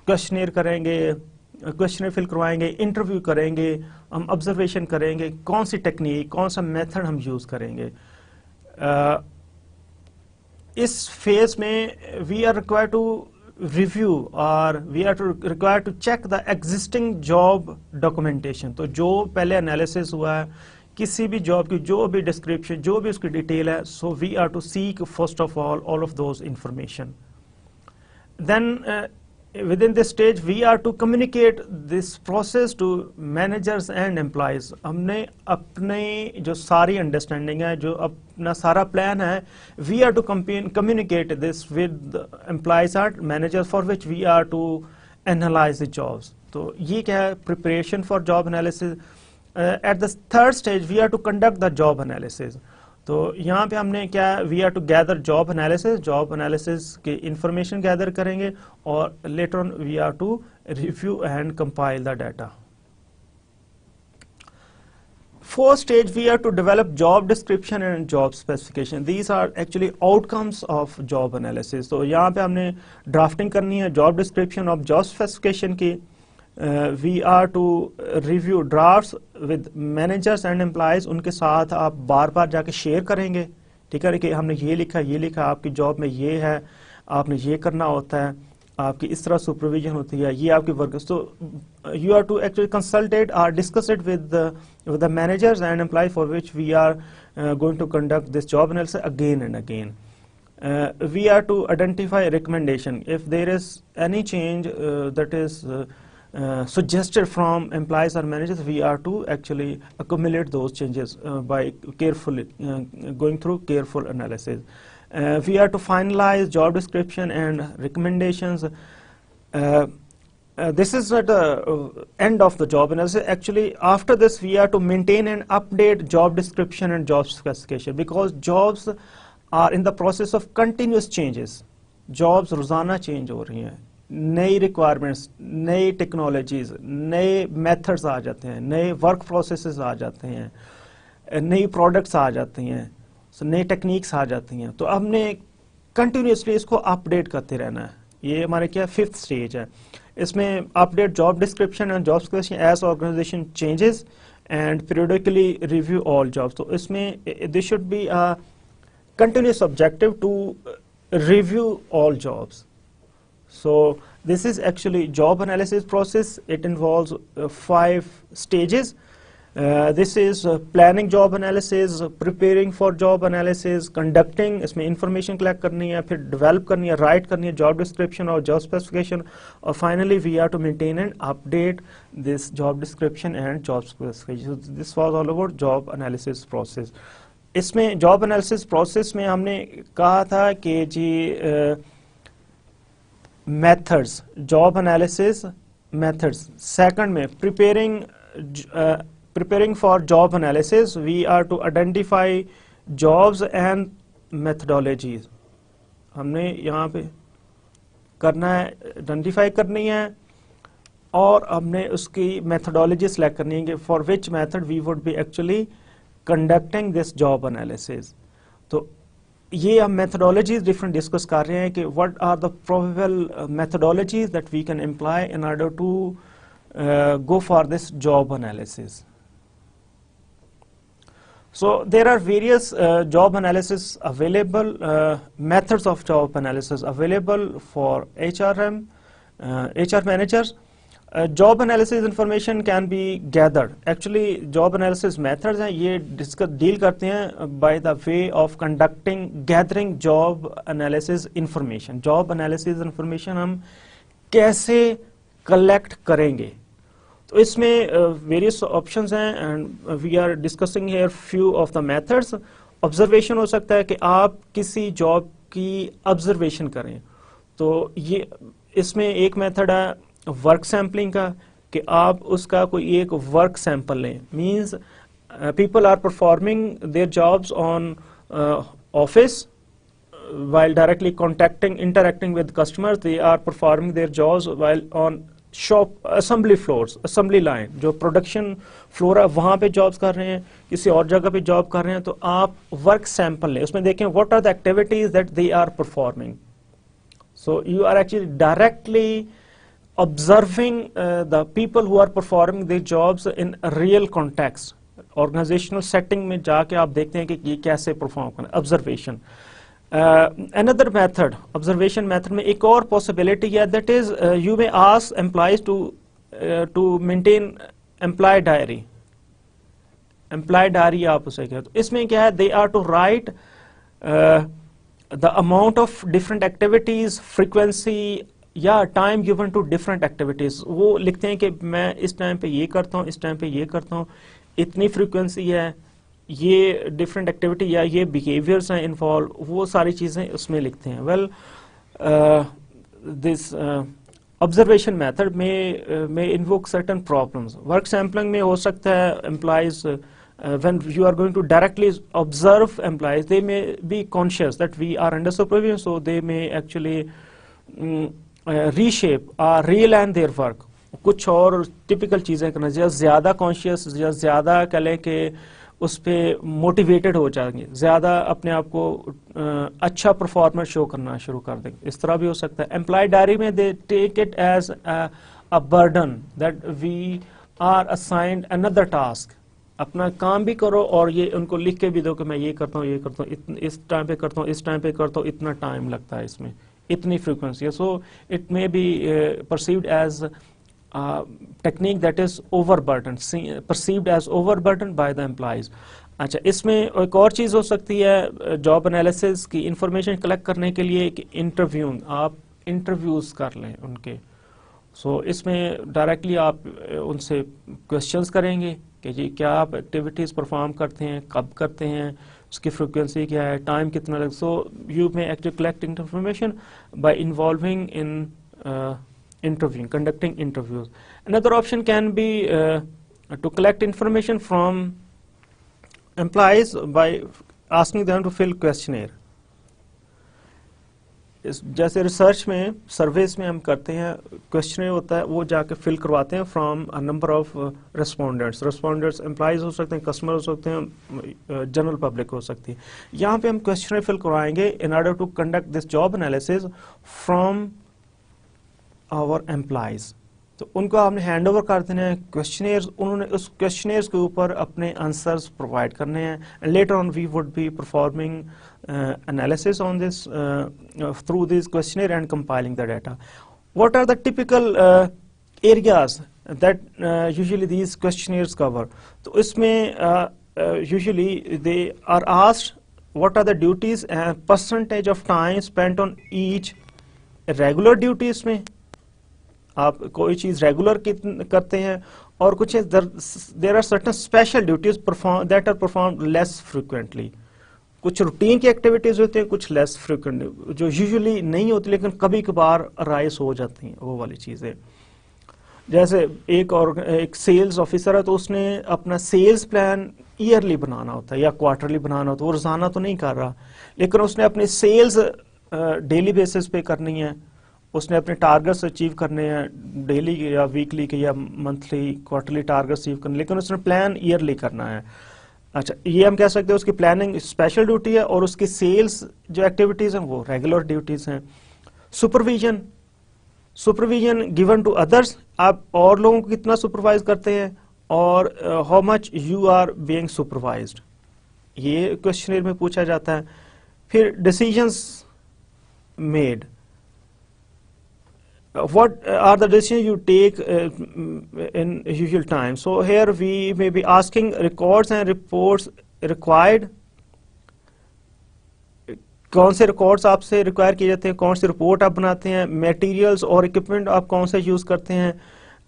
questionnaire करेंगे, क्वेश्चनर फिल करवाएंगे, इंटरव्यू करेंगे, हम ऑब्जर्वेशन करेंगे, कौन सी टेक्निक, कौन सा मेथड हम यूज करेंगे. इस फेज में we are required to review और we are required to check the existing job documentation. तो जो पहले एनालिसिस हुआ है किसी भी जॉब की, जो भी डिस्क्रिप्शन, जो भी उसकी डिटेल है, so we are to seek first of all of those information. Then within this stage we are to communicate this process to managers and employees. हमने अपने जो सारी अंडरस्टैंडिंग है, जो अपना सारा प्लान है, we are to communicate this with employees and managers for which we are to analyze the jobs. तो ये क्या है, preparation for job analysis. At the third stage we are to conduct the job analysis. तो यहाँ पे हमने क्या, we are to gather job analysis के इंफॉर्मेशन गैदर करेंगे और later on we are to review and compile the data. Fourth stage we are to develop job description and job specification. These are actually outcomes of job analysis. तो यहाँ पे हमने drafting करनी है job description और job specification की. We are to review drafts with managers and employees. उनके साथ आप बार बार जाके शेयर करेंगे, ठीक है, कि हमने ये लिखा, आपकी जॉब में ये है, आपने ये करना होता है, आपकी इस तरह सुपरविजन होती है, ये आपकी work. So you are to actually consultate or discuss it with the managers and employees for which we are going to conduct this job analysis again and again. We are to identify recommendation. If there is any change that is suggested from employees or managers, we are to actually accumulate those changes by carefully going through careful analysis. We are to finalize job description and recommendations. This is at the end of the job analysis. Actually, after this, we are to maintain and update job description and job specification, because jobs are in the process of continuous changes. Jobs रोजाना change हो रही हैं, नई requirements, नई technologies, नए methods आ जाते हैं, नए वर्क प्रोसेसेस आ जाते हैं, नई प्रोडक्ट्स आ जाती हैं, नई टेक्निक्स आ जाती हैं. तो हमने कंटिन्यूसली इसको अपडेट करते रहना है. ये हमारे क्या फिफ्थ स्टेज है. इसमें update job description and job specification as organisation changes and periodically review all jobs. तो इसमें this should be a continuous objective to review all jobs. So this is actually job analysis process. It involves 5 stages. This is planning job analysis, preparing for job analysis, conducting, इसमें information collect करनी है, फिर develop करनी है, write करनी है, job description और job specification, और finally we are to maintain and update this job description and job specification. So this was all about job analysis process. इसमें job analysis process में हमने कहा था कि जी methods, job analysis methods. Second में preparing for job analysis, we are to identify jobs and methodologies. हमने यहाँ पे करना है, identify करनी है और हमने उसकी methodology select करनी है कि for which method we would be actually conducting this job analysis. तो ये हम methodologies different डिस्कस कर रहे हैं कि what are the probable methodologies that we can employ in order to go for this job analysis. So there are various job analysis available, methods of job analysis available for HRM, HR managers. Job analysis information can be gathered. Actually, job analysis methods हैं ये deal करते हैं by the way of gathering job analysis information. Job analysis information हम कैसे collect करेंगे? तो इसमें various options हैं and we are discussing here few of the methods. Observation हो सकता है कि आप किसी job की observation करें. तो ये इसमें एक method है वर्क सैम्पलिंग का कि आप उसका कोई एक वर्क सैंपल लें. Means people are performing their jobs on office while directly interacting with customers. They are performing their jobs while on shop assembly floors, assembly line. जो प्रोडक्शन फ्लोर है वहाँ पे जॉब्स कर रहे हैं, किसी और जगह पे जॉब कर रहे हैं, तो आप वर्क सैंपल लें. उसमें देखें what are the activities that they are performing. So you are actually directly observing the people who are performing their jobs in a real context. Organizational setting में जाके आप देखते हैं कि ये कैसे perform करें. Observation. Another method, observation method में एक और possibility है, that is you may ask employees to maintain employee diary. Employee diary आप उसे कहते हो. इसमें क्या है, they are to write the amount of different activities, frequency या time given to different activities. वो लिखते हैं कि मैं इस टाइम पे ये करता हूँ, इस टाइम पे ये करता हूँ, इतनी फ्रीक्वेंसी है, ये डिफरेंट एक्टिविटी या ये बिहेवियर्स हैं इन्वॉल्व, वो सारी चीज़ें उसमें लिखते हैं. वेल दिस ऑब्जर्वेशन मेथड में invoke certain problems. Work sampling में हो सकता है employees when you are going to directly observe employees, they may be conscious that we are under supervision, so they may actually reshape or realign their work. कुछ और typical चीज़ें करना, ज़्यादा conscious या ज़्यादा कह लें कि उस पर मोटिवेटेड हो जाएंगे, ज़्यादा अपने आप को अच्छा परफॉर्मेंस शो करना शुरू कर देंगे. इस तरह भी हो सकता है. एम्प्लॉय डायरी में they take it as a burden that we are assigned another task. अपना काम भी करो और ये उनको लिख के भी दो कि मैं ये करता हूँ, ये करता हूँ, इस टाइम पे करता हूँ, इस टाइम पे करता हूँ, इतना टाइम लगता है इसमें, इतनी फ्रीक्वेंसी है. So it may be perceived as technique that is overburden, perceived as overburden by the employees. अच्छा, इसमें एक और चीज़ हो सकती है जॉब एनालिसिस की इंफॉर्मेशन कलेक्ट करने के लिए कि इंटरव्यू, आप इंटरव्यूज़ कर लें उनके. सो इसमें डायरेक्टली आप उनसे क्वेश्चंस करेंगे कि जी क्या आप एक्टिविटीज़ परफॉर्म करते हैं, कब करते हैं, उसकी फ्रिक्वेंसी क्या है, टाइम कितना लगे. So you may actually collect information bye involving in interviewing, conducting interviews. Another option can be to collect information from employees by asking them to fill questionnaire. जैसे रिसर्च में, सर्वेस में हम करते हैं, क्वेश्चनर होता है, वो जाके फिल करवाते हैं from a number of respondents. Respondents employees हो सकते हैं, कस्टमर हो सकते हैं, जनरल पब्लिक हो सकती है. यहाँ पे हम क्वेश्चनर फिल करवाएंगे in order to conduct this job analysis from our employees. तो उनको आपने हैंड ओवर कर देना है क्वेश्चनेयर्स, उन्होंने उस क्वेश्चनेयर्स के ऊपर अपने आंसर्स प्रोवाइड करने हैं. Later on we would be performing analysis on this through this questionnaire and compiling the data. What are the typical areas that usually these questionnaires cover? तो इसमें usually they are asked what are the duties and percentage of time spent on each. regular duties में आप कोई चीज़ regular करते हैं और कुछ there are certain special duties that are performed less frequently. कुछ रूटीन की एक्टिविटीज होती हैं, कुछ लेस फ्रिक्वेंट जो यूजुअली नहीं होती लेकिन कभी कभार राइज हो जाती हैं, वो वाली चीज़ें. जैसे एक सेल्स ऑफिसर है तो उसने अपना सेल्स प्लान ईयरली बनाना होता है या क्वार्टरली बनाना होता है. वो रोजाना तो नहीं कर रहा लेकिन उसने अपनी सेल्स डेली बेसिस पे करनी है, उसने अपने टारगेट्स अचीव करने हैं डेली या वीकली के या मंथली क्वार्टरली टारगेट्स अचीव करने, लेकिन उसने प्लान ईयरली करना है. अच्छा, ये हम कह सकते हैं उसकी प्लानिंग स्पेशल ड्यूटी है और उसकी सेल्स जो एक्टिविटीज हैं वो रेगुलर ड्यूटीज हैं। Supervision, supervision given to others, आप और लोगों को कितना सुपरवाइज करते हैं और how much you are being supervised, ये क्वेश्चनर में पूछा जाता है। फिर decisions made, what are the decisions you take in usual time. So here we may be asking records and reports required, कौन से रिकॉर्ड्स आपसे रिक्वायर किए जाते हैं, कौन सी रिपोर्ट आप बनाते हैं, मटेरियल्स और इक्विपमेंट आप कौन से यूज़ करते हैं,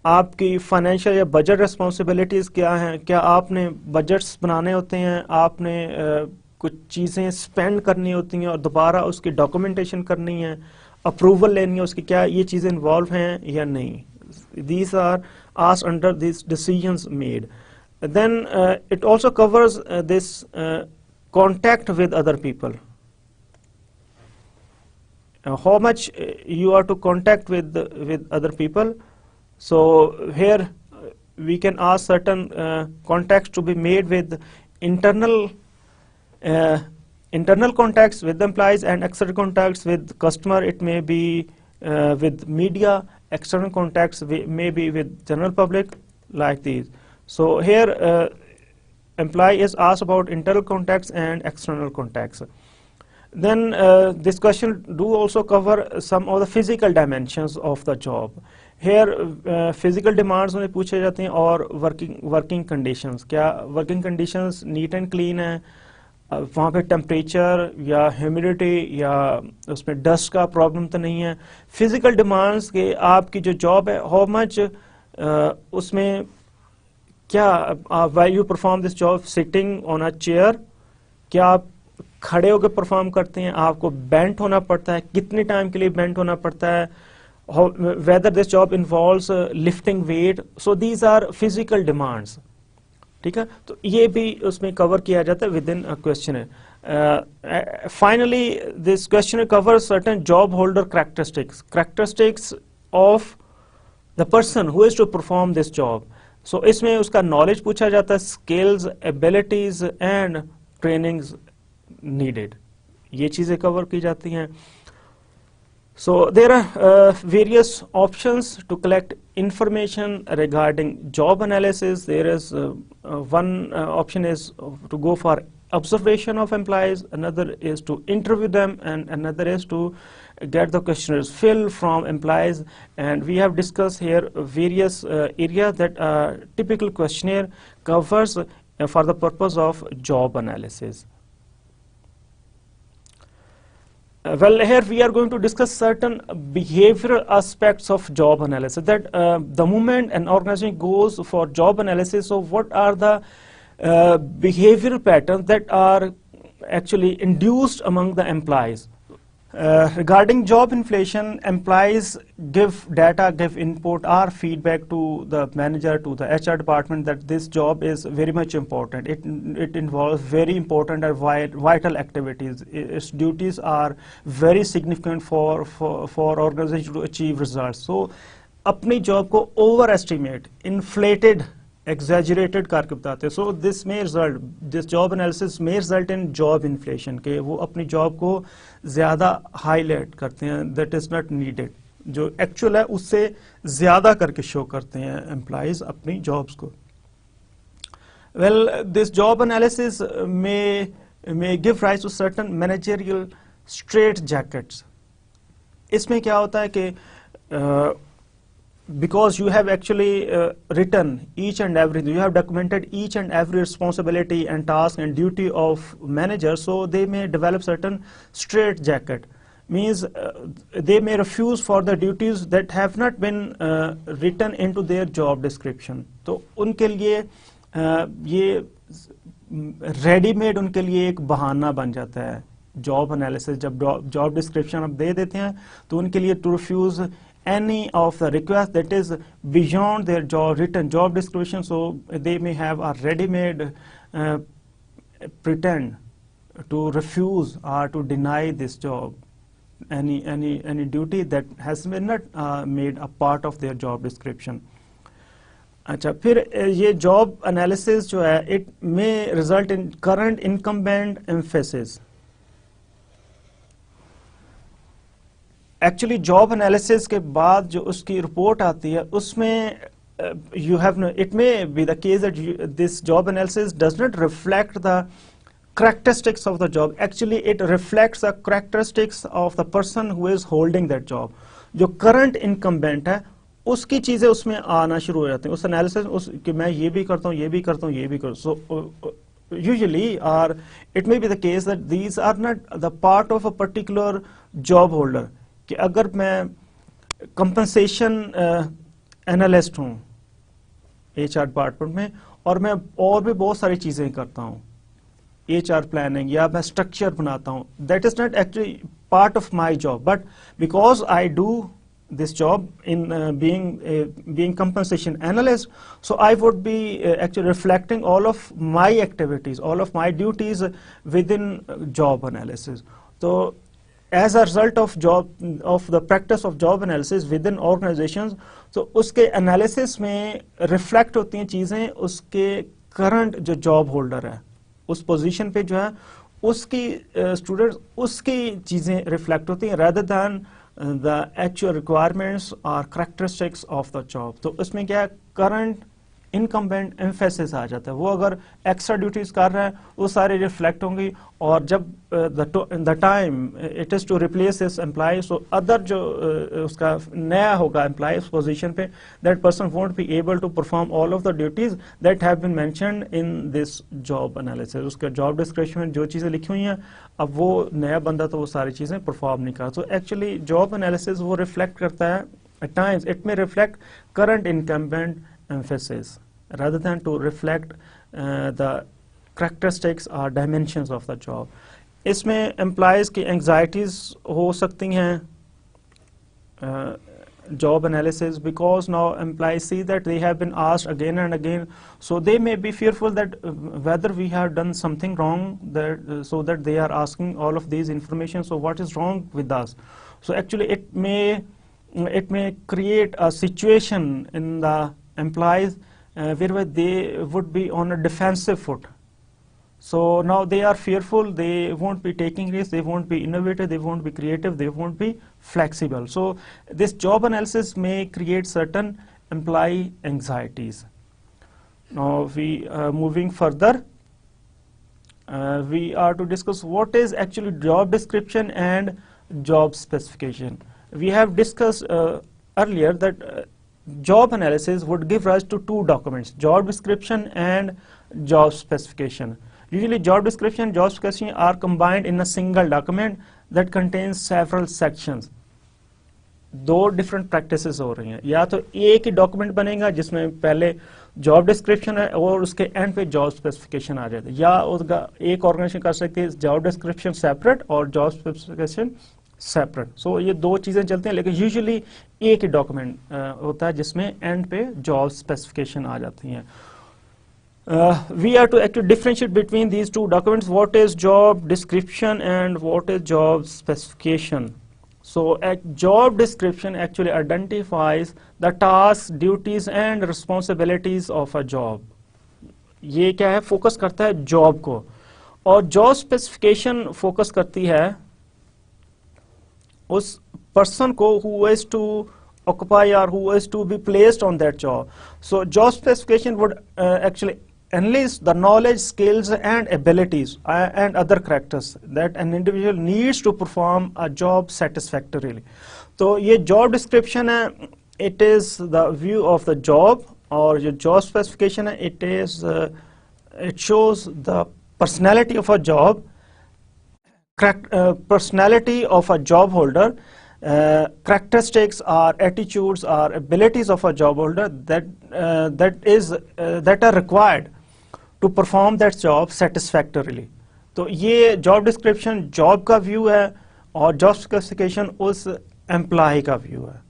आपकी फाइनेंशियल या बजट रिस्पॉन्सिबिलिटीज़ क्या हैं, क्या आपने बजट्स बनाने होते हैं, आपने कुछ चीज़ें स्पेंड करनी होती हैं और दोबारा उसकी डॉक्यूमेंटेशन करनी है, अप्रूवल लेनी है उसकी, क्या ये चीज़ें इन्वॉल्व हैं या नहीं. These are asked under these decisions made. Then it also covers this contact with other people. How much you are to contact with other people. So here we can ask certain contacts to be made with internal contacts with employees and external contacts with customer. It may be with media. External contacts may be with general public, like these. So here employee is asked about internal contacts and external contacts. Then this question do also cover some of the physical dimensions of the job. Here physical demands में पूछे जाते हैं और working conditions. क्या working conditions neat and clean है, वहाँ पे temperature या ह्यूमिडिटी या उसमें डस्ट का प्रॉब्लम तो नहीं है. फिजिकल डिमांड्स के आपकी जो जॉब है, हाउ मच उसमें क्या while you perform this job sitting on a chair, क्या आप खड़े होकर परफॉर्म करते हैं, आपको बेंट होना पड़ता है, कितने टाइम के लिए बेंट होना पड़ता है, whether this job involves lifting weight. So these are physical demands. ठीक है, तो ये भी उसमें कवर किया जाता है within question. Finally this question cover certain job holder characteristics of the person who is to perform this job. So इसमें उसका नॉलेज पूछा जाता है, skills, abilities and trainings needed, ये चीजें कवर की जाती हैं. So there are various options to collect information regarding job analysis. There is one option is to go for observation of employees, another is to interview them, and another is to get the questionnaires filled from employees. And we have discussed here various areas that typical questionnaire covers for the purpose of job analysis. Well, here we are going to discuss certain behavioral aspects of job analysis, that the moment an organization goes for job analysis, so what are the behavioral patterns that are actually induced among the employees. Regarding job inflation, employees give data, give input or feedback to the manager, to the HR department, that this job is very much important. It involves very important and vital activities. Its duties are very significant for organization to achieve results. So अपनी job को overestimate, inflated, exaggerated करके बताते हैं. So this job analysis may result in job inflation, के वो अपनी job को ज़्यादा highlight करते हैं, that is not needed. जो actual है उससे ज़्यादा करके show करते हैं employees अपनी jobs को. Well, this job analysis may give rise to certain managerial straitjackets. इसमें क्या होता है कि because you have actually written each and everything, you have documented each and every responsibility and task and duty of manager, so they may develop certain straitjacket. Means they may refuse for the duties that have not been written into their job description. तो उनके लिए ये readymade उनके लिए एक बहाना बन जाता है. जॉब एनालिसिस जब जॉब डिस्क्रिप्शन आप दे देते हैं तो उनके लिए to refuse any of the requests that is beyond their written job description, so they may have a ready-made pretend to refuse or to deny this job, any duty that has been not made a part of their job description. अच्छा, फिर ये job analysis जो है it may result in current incumbent emphasis. Actually job analysis के बाद जो उसकी report आती है उसमें you have no, it may be the case that this job analysis does not reflect the characteristics of the job. Actually it reflects the characteristics of the person who is holding that job. जो current incumbent है उसकी चीजें उसमें आना शुरू हो जाती हैं उस एनालिसिस उस कि मैं ये भी करता हूँ, ये भी करता हूँ, ये भी करता हूँ. So usually or it may be the case that these are not the part of a particular job holder. कि अगर मैं compensation एनालिस्ट हूँ HR डिपार्टमेंट में और मैं और भी बहुत सारी चीजें करता हूँ, HR प्लानिंग या मैं स्ट्रक्चर बनाता हूँ, that is not actually part of my job, but because I do this job in being compensation analyst, so I would be actually reflecting all of my activities, all of my duties within job analysis. So as a result of the practice of job analysis within organizations, so उसके analysis में reflect होती हैं चीजें उसके current जो job holder है उस position पे जो है उसकी students उसकी चीजें reflect होती हैं rather than the actual requirements or characteristics of the job. तो उसमें क्या है current इनकम्बेंट एम्फेसिस आ जाता है. वो अगर एक्स्ट्रा ड्यूटीज कर रहा है वो सारे रिफ्लेक्ट होंगी और जब the time it is to replace this employee, so other जो उसका नया होगा एम्प्लॉय उस पोजीशन पे, that person won't be able to perform all of the duties that have been mentioned in this job analysis. उसका job description में जो चीजें लिखी हुई हैं अब वो नया बंदा तो वो सारी चीजें परफॉर्म नहीं कर. तो एक्चुअली जॉब एनालिसिस वो रिफ्लेक्ट करता है at times it may reflect current incumbent emphasis rather than to reflect the characteristics or dimensions of the job. इसमें employees की anxieties हो सकती हैं job analysis because now employees see that they have been asked again and again, so they may be fearful that whether we have done something wrong, that so that they are asking all of these information, so what is wrong with us. So actually it may create a situation in the employees whereby they would be on a defensive foot. So now they are fearful, they won't be taking risks, they won't be innovative, they won't be creative, they won't be flexible. So this job analysis may create certain employee anxieties. Now we moving further, we are to discuss what is actually job description and job specification. We have discussed earlier that job analysis would give rise to two documents, job description and job specification. Usually job description and job specification are combined in a single document that contains several sections. दो different practices हो रही हैं, या तो एक ही document बनेगा जिसमें पहले job description है और उसके end पे job specification आ जाता है, या उसका एक organization कर सकती है job description separate और job specification सेपरेट. सो ये दो चीजें चलती हैं लेकिन यूजुअली एक ही डॉक्यूमेंट होता है जिसमें एंड पे जॉब स्पेसिफिकेशन आ जाती हैं. We are to actually differentiate between these two documents, what is job description and what is job specification. So job description actually identifies the task, duties and responsibilities of a job. ये क्या है, focus करता है job को, और job specification focus करती है उस person को who is to occupy or who is to be placed on that job. So job specification would actually enlist the knowledge, skills and abilities and other characters that an individual needs to perform a job satisfactorily. तो ये job description है, it is the view of the job, और जो job specification है it is it shows the personality of a job, personality of a job holder, characteristics or attitudes or abilities of a job holder that are required to perform that job satisfactorily. तो ये job description job का view है और job specification उस employee का view है.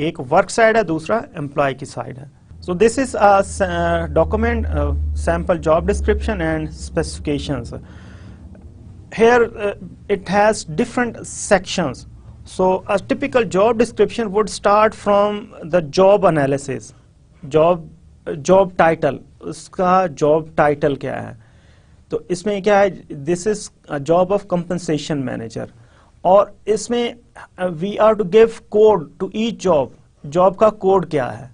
एक work side है, दूसरा employee की side है. So this is a document, sample job description and specifications. Here it has different sections. So a typical job description would start from the job analysis, job job title, उसका job title क्या है, तो इसमें क्या है, this is job of compensation manager, और इसमें we are to give code to each job, job का कोड क्या है,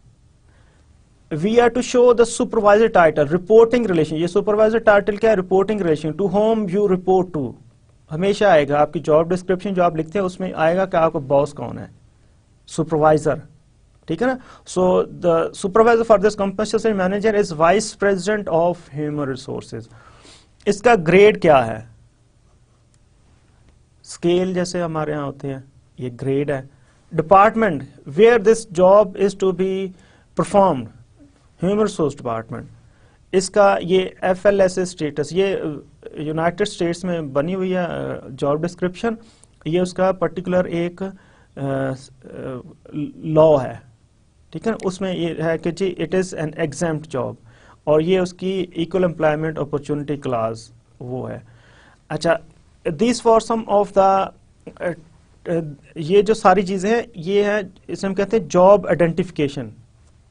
we are to show the supervisor title, reporting relation, ये सुपरवाइजर टाइटल क्या है, reporting relation, to whom you report to, हमेशा आएगा आपकी जॉब डिस्क्रिप्शन जो आप लिखते हैं उसमें आएगा कि आपका बॉस कौन है, सुपरवाइजर, ठीक है ना। So the supervisor for this compensation manager is vice president of human resources. इसका ग्रेड क्या है, स्केल जैसे हमारे यहाँ होते हैं, ये ग्रेड है। Department where this job is to be performed, human resource department, इसका ये FLSA स्टेटस, ये यूनाइटेड स्टेट्स में बनी हुई है जॉब डिस्क्रिप्शन, ये उसका पर्टिकुलर एक लॉ है, ठीक है, उसमें ये है कि जी it is an exempt job, और ये उसकी इक्वल एम्प्लॉयमेंट अपॉर्चुनिटी क्लास वो है। अच्छा, this for some of the, ये जो सारी चीज़ें हैं ये है, इसे हम कहते हैं जॉब आइडेंटिफिकेशन,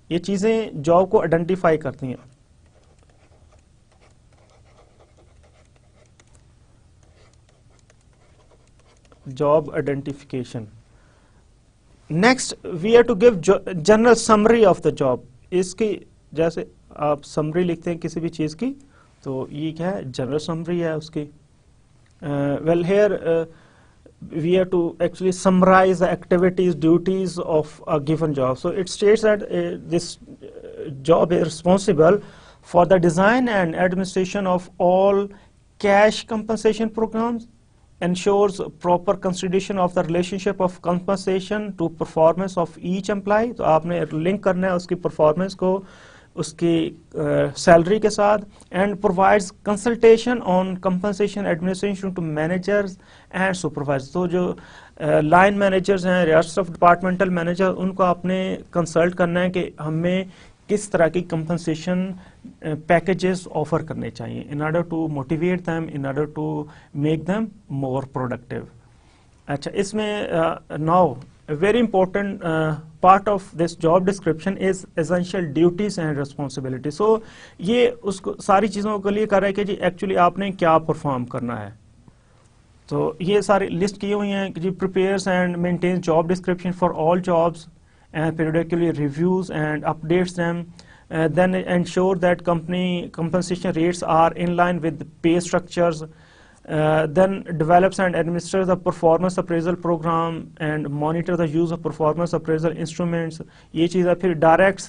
ये चीज़ें जॉब को आइडेंटिफाई करती हैं। Job identification. Next we are to give general summary of the job, इसकी जैसे आप समरी लिखते हैं किसी भी चीज़ की, तो ये क्या है, जनरल समरी है उसकी। Well hair we have to actually summarize the activities, duties of a given job. So it states that this job is responsible for the design and administration of all cash compensation programs, ensures proper consideration of the relationship of compensation to performance of each employee. तो आपने link करना है उसकी performance को उसकी salary के साथ, and provides consultation on compensation administration to managers and supervisor. तो जो लाइन मैनेजर्स हैं, रेस्ट ऑफ डिपार्टमेंटल मैनेजर, उनको आपने कंसल्ट करना है कि हमें किस तरह की कंपनसेशन पैकेजेस ऑफर करने चाहिए in order to motivate them, in order to make them more productive. अच्छा, इसमें now very important part of this job description is essential duties and responsibilities. So ये उसको सारी चीज़ों के लिए कर रहा है कि जी एक्चुअली आपने क्या परफॉर्म करना है। तो ये सारी लिस्ट की हुई हैं कि जी prepares and maintains job description for all jobs and periodically reviews and updates them, then ensure that company compensation rates are in line with pay structures, then develops and administers the performance appraisal program and monitor the use of performance appraisal instruments. ये चीज़ है। फिर directs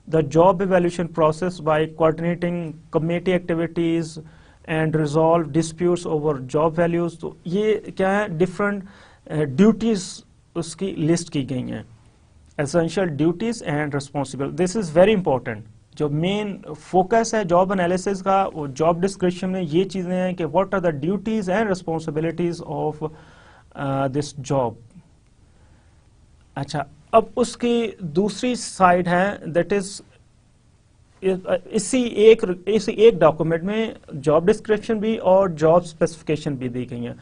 the job evaluation process by coordinating committee activities and resolve disputes over job values. तो ये क्या है, different duties उसकी list की गई हैं, essential duties and responsible. This is very important. जो मेन फोकस है जॉब एनालिसिस का, वो जॉब डिस्क्रिप्शन में ये चीज़ें हैं कि what are the duties and responsibilities of this job. अच्छा, अब उसकी दूसरी साइड है, दैट इज इसी एक डॉक्यूमेंट में जॉब डिस्क्रिप्शन भी और जॉब स्पेसिफिकेशन भी दी गई है।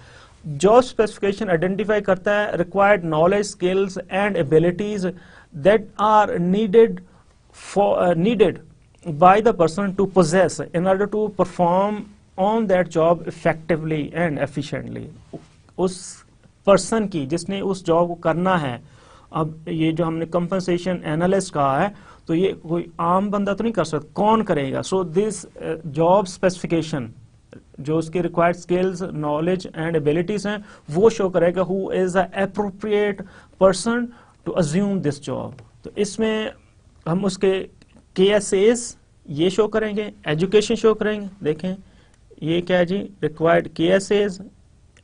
जॉब स्पेसिफिकेशन आइडेंटिफाई करता है required knowledge, skills and abilities that are needed by the person to possess in order to perform on that job effectively and efficiently. उस person की जिसने उस जॉब को करना है, अब ये जो हमने compensation analyst कहा है, तो ये कोई आम बंदा तो नहीं कर सकता, कौन करेगा? So this job specification जो उसके required skills, knowledge and abilities हैं, वो शो करेगा who is the appropriate person to assume this job. तो इसमें हम उसके KSAs ये शो करेंगे, एजुकेशन शो करेंगे। देखें ये क्या है जी, रिक्वायर्ड KSAs,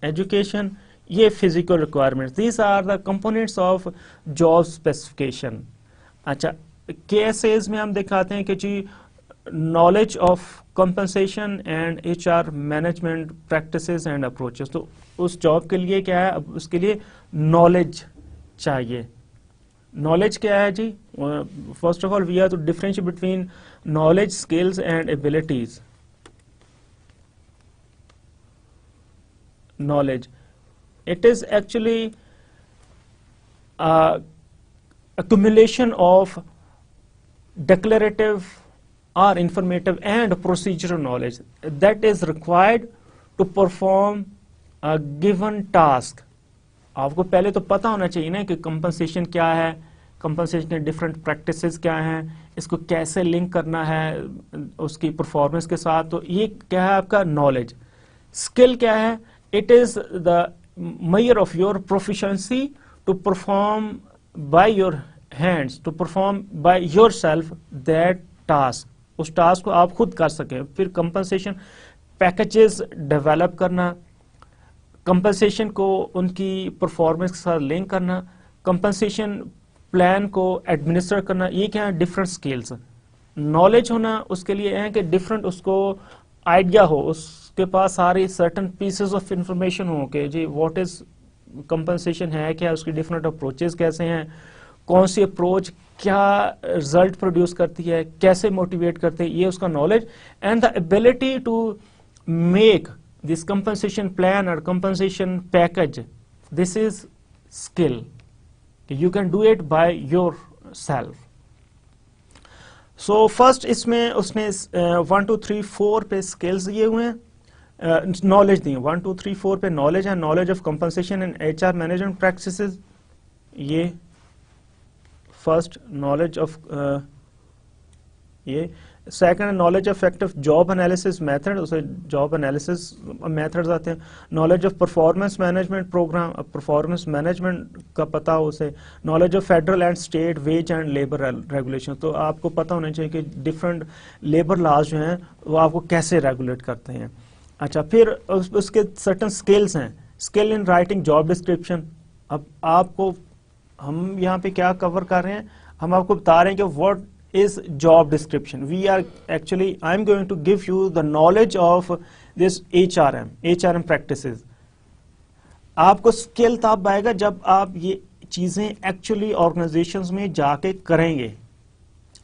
एजुकेशन, ये physical requirements, these are the components of job specification. अच्छा, KSAs में हम दिखाते हैं कि जी knowledge of compensation and HR management practices and approaches. तो उस जॉब के लिए क्या है, अब उसके लिए नॉलेज चाहिए। नॉलेज क्या है जी, first of all we have to differentiate between knowledge, skills and abilities. Knowledge, it is actually accumulation of declarative or informative and procedural knowledge that is required to perform a given task. आपको पहले तो पता होना चाहिए ना कि compensation क्या है, कंपनसेशन के डिफरेंट प्रैक्टिसेस क्या हैं, इसको कैसे लिंक करना है उसकी परफॉर्मेंस के साथ. तो ये क्या है आपका नॉलेज. स्किल क्या है? It is the measure of your proficiency to perform by your hands, to perform by yourself that task. उस टास्क को आप खुद कर सकें. फिर कंपनसेशन पैकेजेस डेवलप करना, कंपनसेशन को उनकी परफॉर्मेंस के साथ लिंक करना, कंपनसेशन प्लान को एडमिनिस्टर करना. ये क्या है? Different skills. नॉलेज होना उसके लिए है कि डिफरेंट उसको आइडिया हो, उसके पास सारी सर्टन पीसेस ऑफ इंफॉर्मेशन हो कि जी व्हाट इज कंपनसेशन है क्या, उसकी डिफरेंट अप्रोचेस कैसे हैं, कौन सी अप्रोच क्या रिजल्ट प्रोड्यूस करती है, कैसे मोटिवेट करते हैं, ये उसका knowledge. And the ability to make this compensation plan और compensation package, this is skill. You can do it by yourself. So first इसमें उसने 1 2 3 4 पे स्किल्स दिए हुए हैं, नॉलेज दिए. 1 2 3 4 पे नॉलेज है. Knowledge of compensation and HR management practices, ये फर्स्ट नॉलेज ऑफ ये. Second knowledge of effective job analysis method, उसे जॉब एनालिसिस मेथड्स आते हैं. Knowledge of performance management program, performance management का पता हो उसे. Knowledge of federal and state wage and labour regulation, तो आपको पता होना चाहिए कि डिफरेंट लेबर लॉज जो हैं वो आपको कैसे रेगुलेट करते हैं. अच्छा, फिर उसके सर्टन स्किल्स हैं. Skill in writing job description. अब आपको हम यहाँ पे क्या कवर कर रहे हैं, हम आपको बता रहे हैं कि what is job description. We are actually, I'm going to give you the knowledge of this HRM practices. आपको स्किल तब आएगा जब आप ये चीजें एक्चुअली ऑर्गेनाइजेशंस में जाके करेंगे.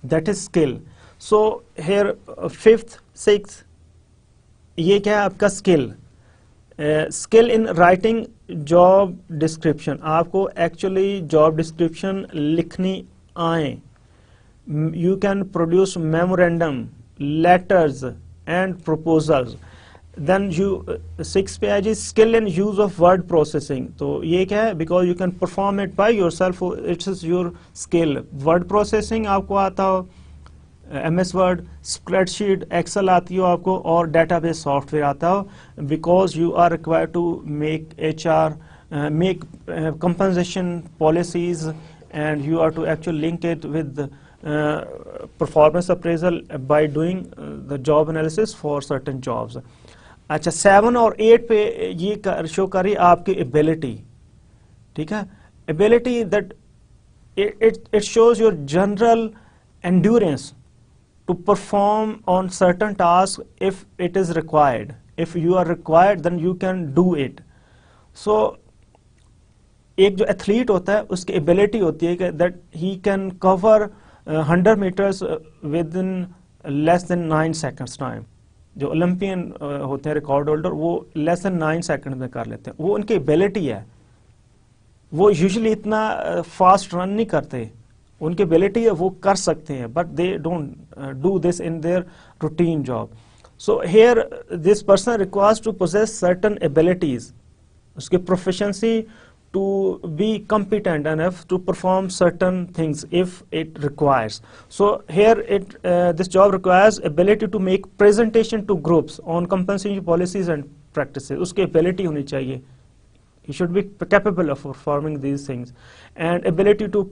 That is skill. So here fifth sixth, ये क्या है आपका skill. Skill in writing job description. आपको एक्चुअली जॉब डिस्क्रिप्शन लिखनी आए. You can produce memorandum, letters and proposals. Then you 6 पे है जी skill in use of word processing. तो ये क्या है? Because you can perform it by yourself, it is your skill. Word processing आपको आता हो, MS Word, spreadsheet, Excel आती हो आपको, और database software आता हो. Because you are required to make HR, make compensation policies, and you are to actually link it with the performance appraisal by doing the job analysis for certain jobs. अच्छा, 7 और 8 पे ये show करी आपकी ability. ठीक है, ability that it shows your general endurance to perform on certain tasks if it is required. If you are required, then you can do it. So एक जो एथलीट होता है उसकी एबिलिटी होती है कि that he can cover 100 meters within less than 9 seconds time. जो Olympian होते हैं रिकॉर्ड होल्डर, वो लेस देन 9 सेकंड में कर लेते हैं. वो उनकी एबिलिटी है. वो यूजुअली इतना फास्ट रन नहीं करते, उनकी एबिलिटी है, वो कर सकते हैं, but they don't do this in their routine job. So here this person requires to possess certain abilities. उसकी proficiency to be competent enough to perform certain things if it requires. So here this job requires ability to make presentation to groups on compensation policies and practices. उसकी ability होनी चाहिए. He should be capable of performing these things, and ability to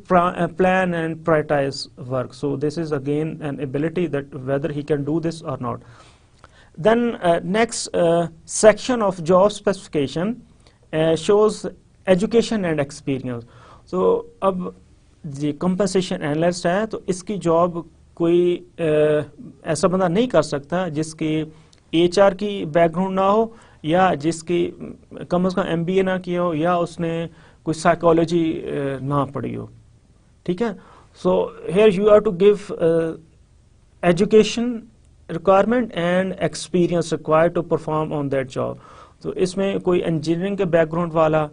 plan and prioritize work. So this is again an ability that whether he can do this or not. Then next section of job specification shows education and experience. तो अब जी compensation analyst है, तो इसकी job कोई ऐसा बंदा नहीं कर सकता जिसकी HR की बैकग्राउंड ना हो, या जिसकी कम से कम MBA ना किया हो, या उसने कोई साइकोलॉजी ना पढ़ी हो. ठीक है. So here you are to give education requirement and experience required to perform on that job. तो इसमें कोई इंजीनियरिंग के बैकग्राउंड वाला,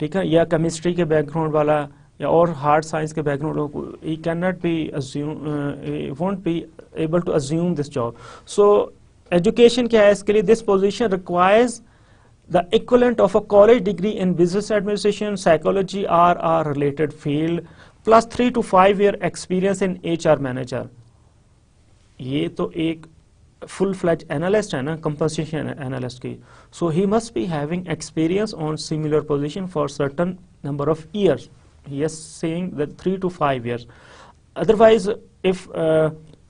ठीक है, या केमिस्ट्री के बैकग्राउंड वाला, या और हार्ड साइंस के background, he cannot be assume, he won't be able to assume this job. So education क्या है इसके लिए? This position requires the equivalent of a college degree in business administration, psychology or a related field, plus 3 to 5 year experience in HR manager. ये तो एक full fledged analyst है ना, compensation analyst की. So he must be having experience on similar position for certain number of years. He is saying that 3 to 5 years. Otherwise, if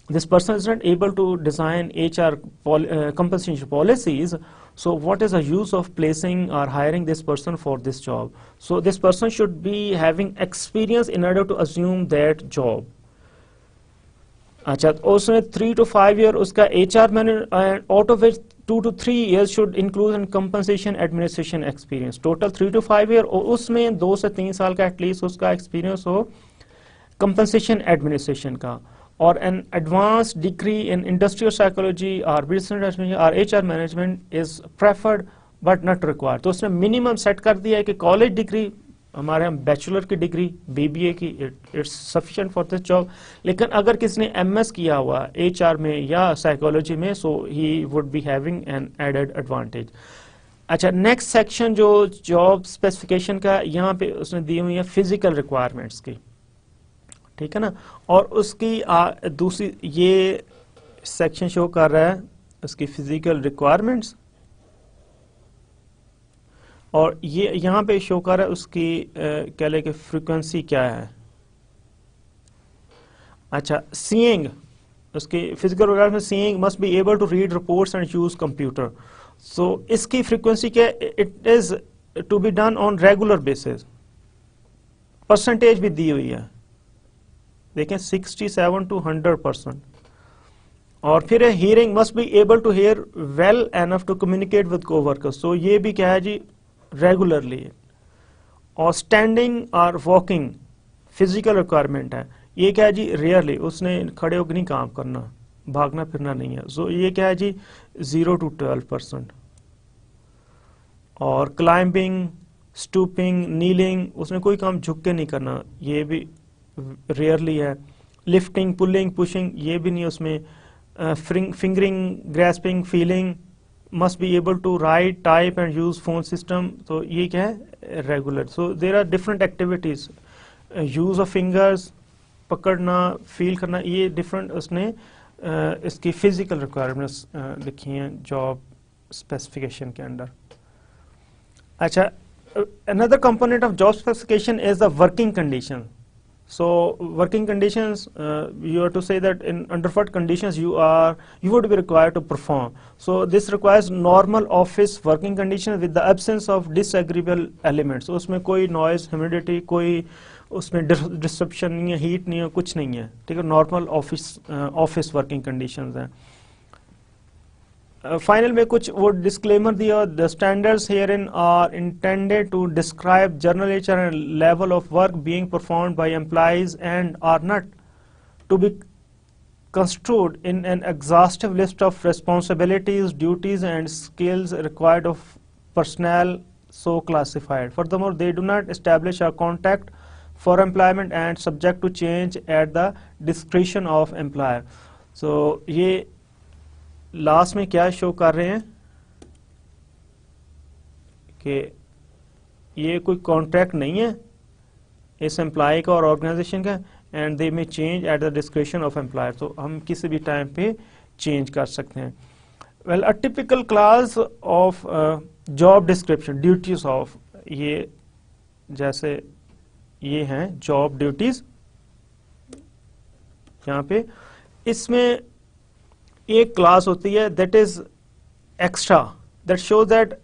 this person is not able to design HR compensation policies, so what is the use of placing or hiring this person for this job? So this person should be having experience in order to assume that job. अच्छा, उसने 3 to 5 year उसका HR manager, out of which 2 to 3 years should include in compensation administration experience. Total 3 to 5 year, और उसमें 2 से 3 साल का at least उसका experience हो compensation administration का, और an advanced degree in industrial psychology or business administration or HR management is preferred but not required. तो उसने मिनिमम सेट कर दिया है कि कॉलेज डिग्री हमारे यहाँ बैचलर की डिग्री BBA की it's sufficient for this job. लेकिन अगर किसी ने MS किया हुआ HR में या साइकोलॉजी में, so he would be having an added advantage. अच्छा, नेक्स्ट सेक्शन जो जॉब स्पेसिफिकेशन का, यहाँ पे उसने दी हुई है फिजिकल रिक्वायरमेंट्स की, ठीक है ना. और उसकी दूसरी ये सेक्शन शो कर रहा है उसकी फिजिकल रिक्वायरमेंट्स, और ये यहाँ पे शो कर रहा है उसकी कह ले कि फ्रीक्वेंसी क्या है. अच्छा, सीइंग, उसकी physical requirement, seeing must be able to read reports and use computer. So इसकी फ्रीक्वेंसी क्या है? It is to be done on regular basis. Percentage भी दी हुई है, देखें 67 to 100%. और फिर hearing must be able to hear well enough to communicate with coworkers. तो ये भी क्या है जी? रेगुलरली. और स्टैंडिंग और वॉकिंग फिजिकल रिक्वायरमेंट है. ये क्या है जी? रेयरली. उसने खड़े होकर नहीं काम करना, भागना फिरना नहीं है. सो ये क्या है जी? 0 to 12%. और क्लाइंबिंग, स्टूपिंग, नीलिंग, उसने कोई काम झुक के नहीं करना, ये भी रेयरली है. लिफ्टिंग, पुलिंग, पुशिंग, ये भी नहीं उसमें. Fingering, grasping, feeling, must be able to write, type and use phone system. तो ये क्या है? Regular. So there are different activities. Use of fingers, पकड़ना, फील करना, ये डिफरेंट उसने इसकी फिजिकल रिक्वायरमेंट्स लिखी हैं जॉब स्पेसिफिकेशन के अंदर. अच्छा, another component of job specification is the working condition. So working conditions, you have to say that in under what conditions you would be required to perform. So this requires normal office working conditions with the absence of disagreeable elements. So उसमें कोई noise, humidity, कोई उसमें disruption नहीं है, heat नहीं है, कुछ नहीं है, ठीक है. normal office working conditions हैं. फाइनल में कुछ वो डिस्क्लेमर दिया. The standards herein are intended to describe general nature and level of work being performed by employees and are not to be construed in an exhaustive list of responsibilities, duties and skills required of personnel so classified. Furthermore, they do not establish a contract for employment and subject to change at the discretion of employer. So ये last में क्या show कर रहे हैं कि ये कोई contract नहीं है इस एम्प्लॉय का और ऑर्गेनाइजेशन का, एंड दे में change at the description of employer. तो हम किसी भी टाइम पे चेंज कर सकते हैं. Well, a typical class of job description, duties of, ये जैसे ये हैं जॉब ड्यूटीज. यहाँ पे इसमें एक क्लास होती है that is extra, that shows that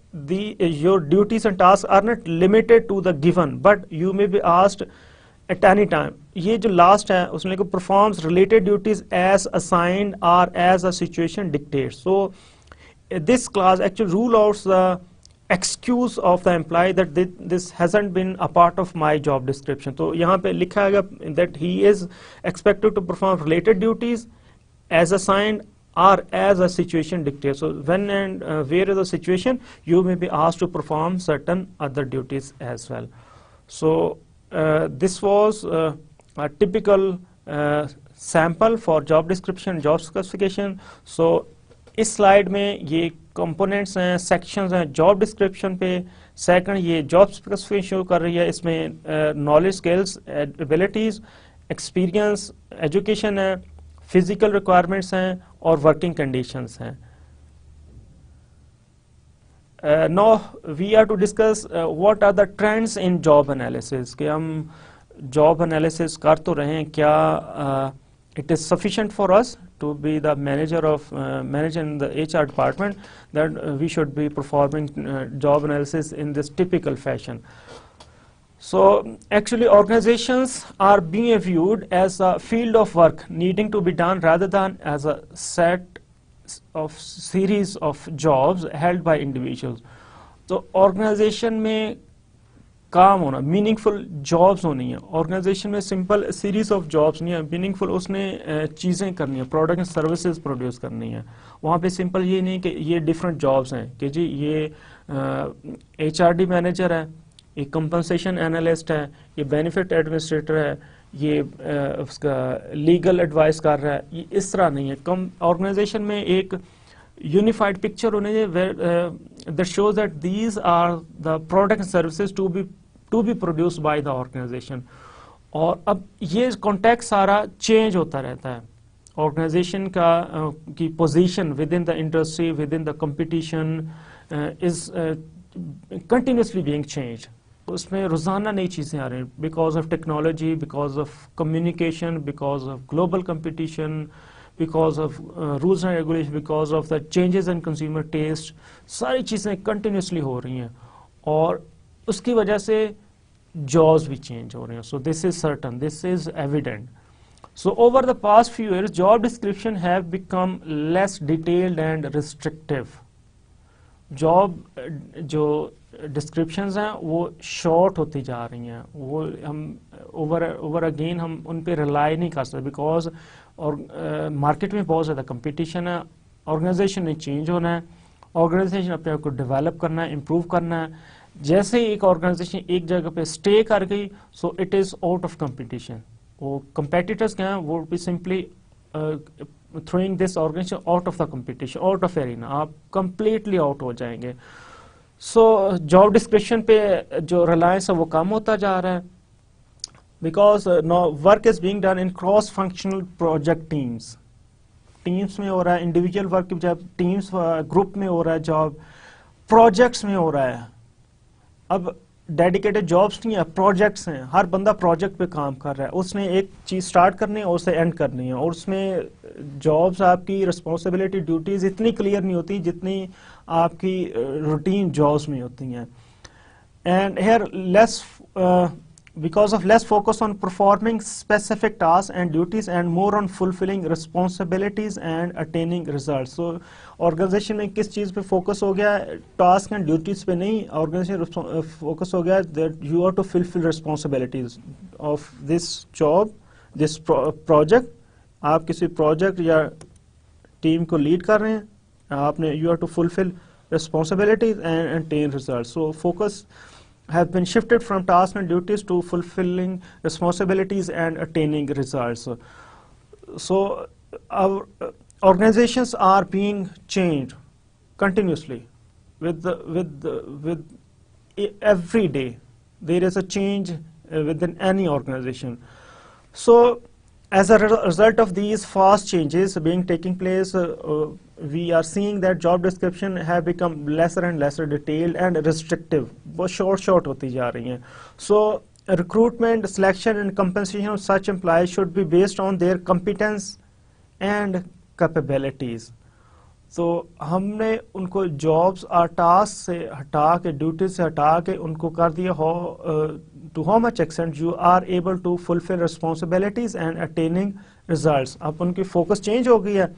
your duties and task are not limited to the given but you may be asked at any time. ये जो लास्ट है उसमें लिखा performs related duties as assigned और as a situation dictate. So this class actually rule out the excuse of the employee that this hasn't been a part of my job description. तो यहाँ पे लिखा है that he is expected to perform related duties as assigned or as a situation dictates. So when and where is the situation, you may be asked to perform certain other duties as well. So this was a typical sample for job description, job specification. So इस slide में ये components हैं, sections हैं job description पे. Second ये job specification show कर रही है, इसमें knowledge, skills, abilities, experience, education है, फिजिकल रिक्वायरमेंट्स हैं और वर्किंग कंडीशंस हैं. Now we are to discuss what are the trends in job analysis. कि हम job analysis कर तो रहे हैं, क्या it is sufficient for us to be the manager in the HR department, that we should be performing job analysis in this typical fashion. So actually organizations are being viewed as a field of work needing to be done rather than as a set of series of jobs held by individuals. तो organisation में काम होना, meaningful jobs होनी है. Organisation में simple series of jobs नहीं है, meaningful उसने चीज़ें करनी है, प्रोडक्ट एंड सर्विसेज प्रोड्यूस करनी है. वहाँ पे सिंपल ये नहीं कि ये डिफरेंट जॉब्स हैं कि जी ये HRD मैनेजर है, ये कंपनसेशन एनालिस्ट है, ये बेनिफिट एडमिनिस्ट्रेटर है, ये उसका लीगल एडवाइस कर रहा है. ये इस तरह नहीं है. कम ऑर्गेनाइजेशन में एक यूनिफाइड पिक्चर होने that shows that these are the product and services to be produced by the organisation. और अब ये कॉन्टेक्स्ट सारा चेंज होता रहता है. ऑर्गेनाइजेशन की position within the industry, within the competition is continuously being change. उसमें रोजाना नई चीज़ें आ रही हैं because of technology, because of communication, because of global competition, because of rules and regulation, because of the changes in consumer taste. सारी चीज़ें continuously हो रही हैं और उसकी वजह से जॉब्स भी चेंज हो रहे हैं. So this is certain, this is evident. So over the past few years, job description have become less detailed and restrictive. Job जो डिस्क्रिप्शंस हैं वो शॉर्ट होती जा रही हैं. वो हम ओवर अगेन हम उन पे रिलाई नहीं कर सकते बिकॉज और मार्केट में बहुत ज़्यादा कंपटीशन है. ऑर्गेनाइजेशन ने चेंज होना है, ऑर्गेनाइजेशन अपने आप को डेवलप करना है, इम्प्रूव करना है. जैसे ही एक ऑर्गेनाइजेशन एक जगह पे स्टे कर गई, so it is out of competition. वो कंपेटिटर्स क्या हैं, वो भी simply throwing this organization out of the competition, out of arena. आप completely out हो जाएंगे. So job description पे जो reliance है वो कम होता जा रहा है because now work is being done in cross functional project teams. Teams में हो रहा है, इंडिविजुअल वर्क जब टीम्स ग्रुप में हो रहा है, जॉब प्रोजेक्ट्स में हो रहा है. अब डेडिकेटेड जॉब्स नहीं है, प्रोजेक्ट्स हैं. हर बंदा प्रोजेक्ट पे काम कर रहा है, उसने एक चीज़ स्टार्ट करनी है और उसे एंड करनी है. और उसमें जॉब्स आपकी रिस्पॉन्सिबिलिटी ड्यूटीज इतनी क्लियर नहीं होती जितनी आपकी रूटीन जॉब्स में होती हैं. And here less because of less focus on performing specific tasks and duties and more on fulfilling responsibilities and attaining results. So organization में किस चीज़ पे focus हो गया, task and duties पे नहीं. organization focus हो गया that you are to fulfill responsibilities of this job, this project. आप किसी project या team को lead कर रहे हैं, आपने you are to fulfill responsibilities and attain results. So focus have been shifted from tasks and duties to fulfilling responsibilities and attaining results. So our organizations are being changed continuously with every day. There is a change within any organization. So as a result of these fast changes being taking place, we are seeing that job description have become lesser and lesser detailed and restrictive. बहुत short होती जा रही हैं. So recruitment, selection and compensation of such employees should be based on their competence and capabilities. So हमने उनको jobs और tasks से हटा के, duties से हटा के उनको कर दिया to how much extent you are able to fulfill responsibilities and attaining results. अब उनकी focus change हो गई है.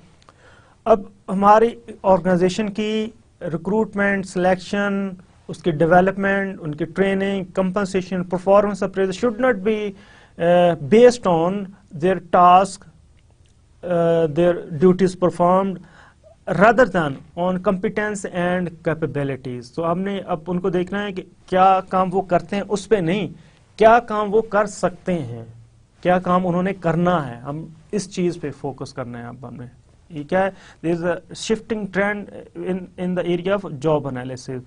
अब हमारी ऑर्गेनाइजेशन की रिक्रूटमेंट, सिलेक्शन, उसकी डेवलपमेंट, उनकी training, compensation, performance appraisal should not be based on their task, their duties performed rather than on competence and capabilities. तो हमने अब उनको देखना है कि क्या काम वो करते हैं, उस पे नहीं क्या काम वो कर सकते हैं, क्या काम उन्होंने करना है, हम इस चीज पे फोकस करना है। अब हमें ये क्या है, there is a shifting trend in the area of job analysis.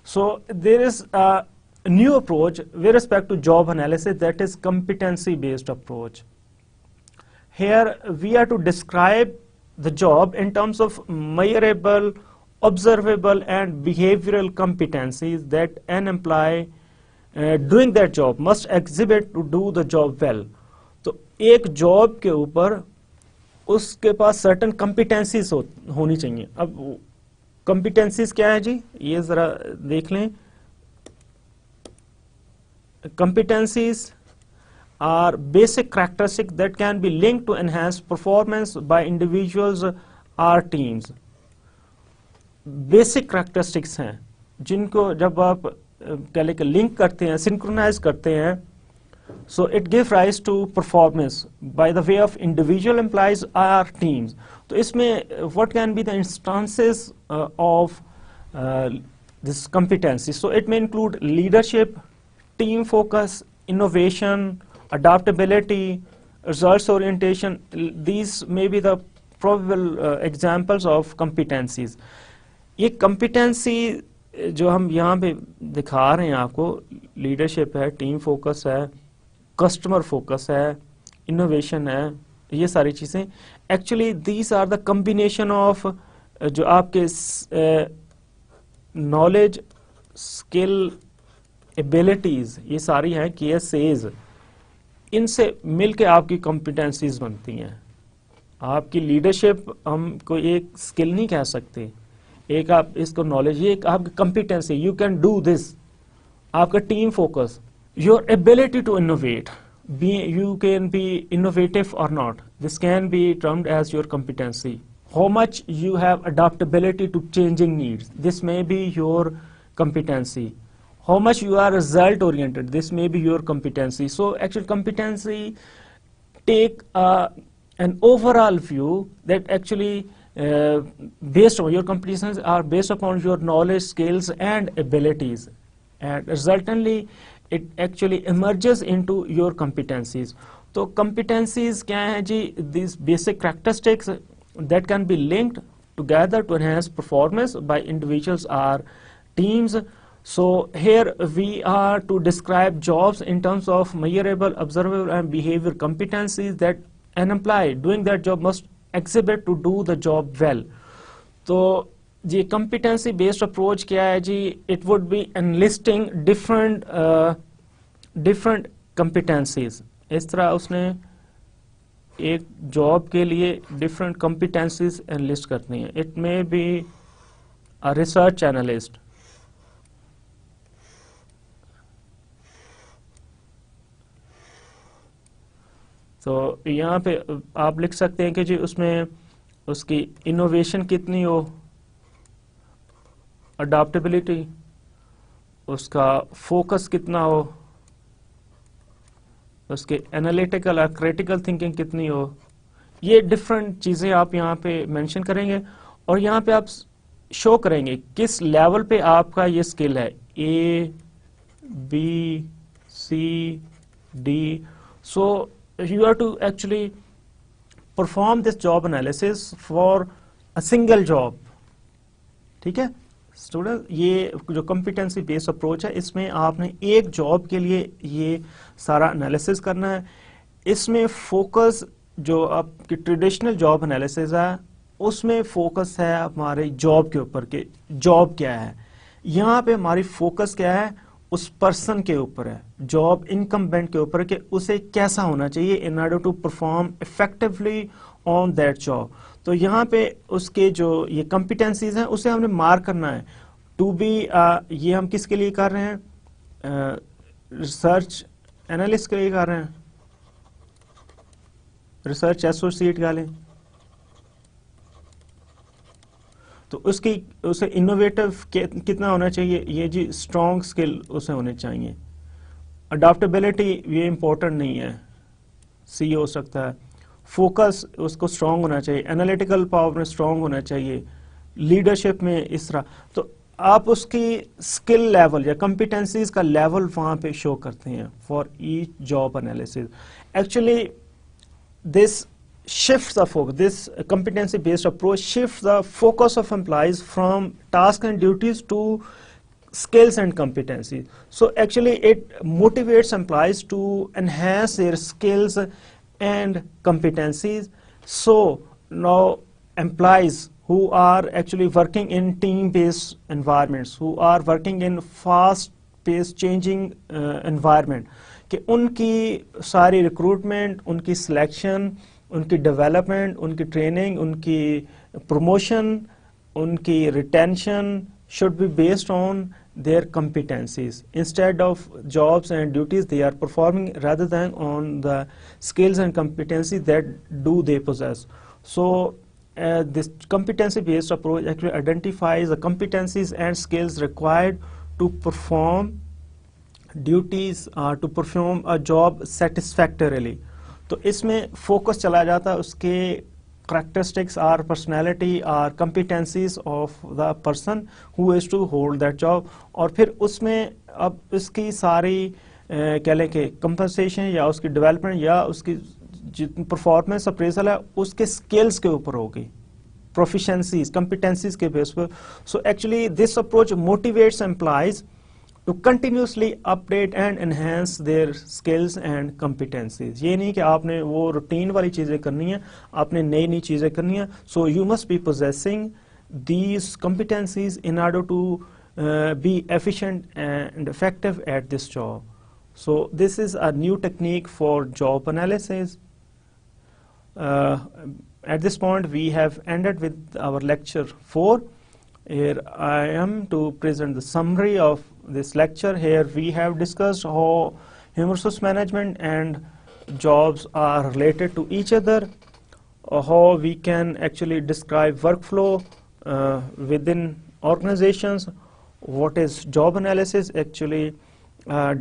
So there is a new approach with respect to job analysis, that is competency based approach. Here we are to describe the job in terms of measurable, observable and behavioral competencies that an employee doing that job must exhibit to do the job well. तो एक job के ऊपर उसके पास certain competencies होनी चाहिए. अब competencies क्या है जी, ये जरा देख लें. Competencies are basic characteristics that can be linked to enhance performance by individuals or teams. Basic characteristics हैं जिनको जब आप लिंक करते हैं, synchronize करते हैं, so it gives rise to performance by the way of individual employees or teams. तो इसमें what can be the instances of this competency? So it may include leadership, team focus, innovation, adaptability, results orientation. These may be the probable examples of competencies. ये competency जो हम यहाँ पे दिखा रहे हैं आपको, लीडरशिप है, टीम फोकस है, कस्टमर फोकस है, इनोवेशन है, ये सारी चीज़ें actually these are the combination of जो आपके नॉलेज, स्किल, एबिलिटीज, ये सारी हैं KSAs, इनसे मिलके आपकी कॉम्पिटेंसीज बनती हैं. आपकी लीडरशिप हम कोई एक स्किल नहीं कह सकते, एक आप इसको नॉलेज, ये एक आपकी competency, you can do this. आपका team focus, your ability to innovate, you can be innovative or not, this can be termed as your competency. How much you have adaptability to changing needs, this may be your competency. How much you are result oriented, this may be your competency. So actual competency take an overall view that actually based on your competencies are based upon your knowledge, skills and abilities, and resultantly it actually emerges into your competencies. तो competencies क्या हैं जी, these basic characteristics that can be linked together to enhance performance by individuals or teams. So here we are to describe jobs in terms of measurable, observable and behavior competencies that an employee doing that job must exhibit to do the job well. तो जी competency based approach क्या है जी, it would be enlisting different competencies. इस तरह उसने एक job के लिए different competencies enlist करनी है. It may be a research analyst, तो यहाँ पे आप लिख सकते हैं कि जी उसमें उसकी इनोवेशन कितनी हो, अडाप्टेबिलिटी, उसका फोकस कितना हो, उसके एनालिटिकल और क्रिटिकल थिंकिंग कितनी हो. ये डिफरेंट चीज़ें आप यहाँ पे मेंशन करेंगे और यहाँ पे आप शो करेंगे किस लेवल पे आपका ये स्किल है, A, B, C, D. So you have to actually perform this job analysis for a single job. ठीक है स्टूडेंट, ये जो competency based approach है, इसमें आपने एक जॉब के लिए ये सारा एनालिसिस करना है. इसमें फोकस जो आपकी ट्रेडिशनल जॉब एनालिसिस है उसमें फोकस है हमारे जॉब के ऊपर के जॉब क्या है. यहाँ पे हमारी फोकस क्या है, उस पर्सन के ऊपर है, जॉब इनकम्बेंट के ऊपर कि उसे कैसा होना चाहिए in order to perform effectively on that job. तो यहाँ पे उसके जो ये कॉम्पिटेंसीज हैं उसे हमने मार्क करना है. टू बी ये हम किसके लिए कर रहे हैं, रिसर्च एनालिस्ट के लिए कर रहे हैं, रिसर्च एसोसिएट का लें तो उसे इनोवेटिव कितना होना चाहिए, ये जी स्ट्रॉन्ग स्किल उसे होने चाहिए. अडॉप्टेबिलिटी ये इंपॉर्टेंट नहीं है, सी हो सकता है. फोकस उसको स्ट्रॉन्ग होना चाहिए, एनालिटिकल पावर में स्ट्रॉन्ग होना चाहिए, लीडरशिप में इस तरह. तो आप उसकी स्किल लेवल या कंपिटेंसीज का लेवल वहाँ पे शो करते हैं for each job analysis. Actually this shifts the focus, this competency based approach shifts the focus of employees from tasks and duties to skills and competencies. So actually it motivates employees to enhance their skills and competencies. So now employees who are actually working in team based environments, who are working in fast paced changing environment, कि उनकी सारी recruitment, उनकी selection, उनकी development, उनकी training, उनकी promotion, उनकी retention should be based on their competencies instead of jobs and duties they are performing, rather than on the skills and competencies that do they possess. So this competency based approach actually identifies the competencies and skills required to perform duties, to perform a job satisfactorily. तो इसमें focus चला जाता है उसके characteristics or personality or competencies of the person who is to hold that job, और फिर उसमें अब इसकी सारी कह लें कि compensation या उसकी development या उसकी जितनी performance appraisal है उसके skills के ऊपर होगी, proficiencies, competencies के बेस पर. So actually this approach motivates employees to continuously update and enhance their skills and competencies. ये नहीं कि आपने वो रूटीन वाली चीज़ें करनी है, आपने नई नई चीज़ें करनी है. So you must be possessing these competencies in order to be efficient and effective at this job. So this is a new technique for job analysis. At this point we have ended with our lecture 4. Here I am to present the summary of this lecture. Here we have discussed how human resource management and jobs are related to each other, how we can actually describe workflow within organizations, what is job analysis. Actually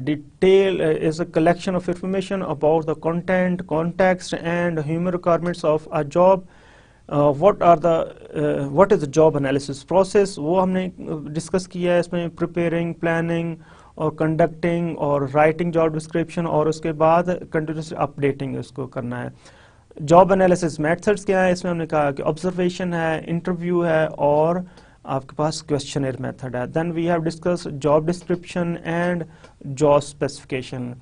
detail is a collection of information about the content, context and human requirements of a job. What is the job analysis process, वो हमने discuss किया है. इसमें preparing, planning और conducting और writing job description, और उसके बाद कंटिन्यूसली अपडेटिंग इसको करना है. जॉब एनालिसिस मेथड्स क्या है, इसमें हमने कहा कि ऑब्जर्वेशन है, इंटरव्यू है और आपके पास क्वेश्चनर मेथड है. Then we have discuss job description and job specification.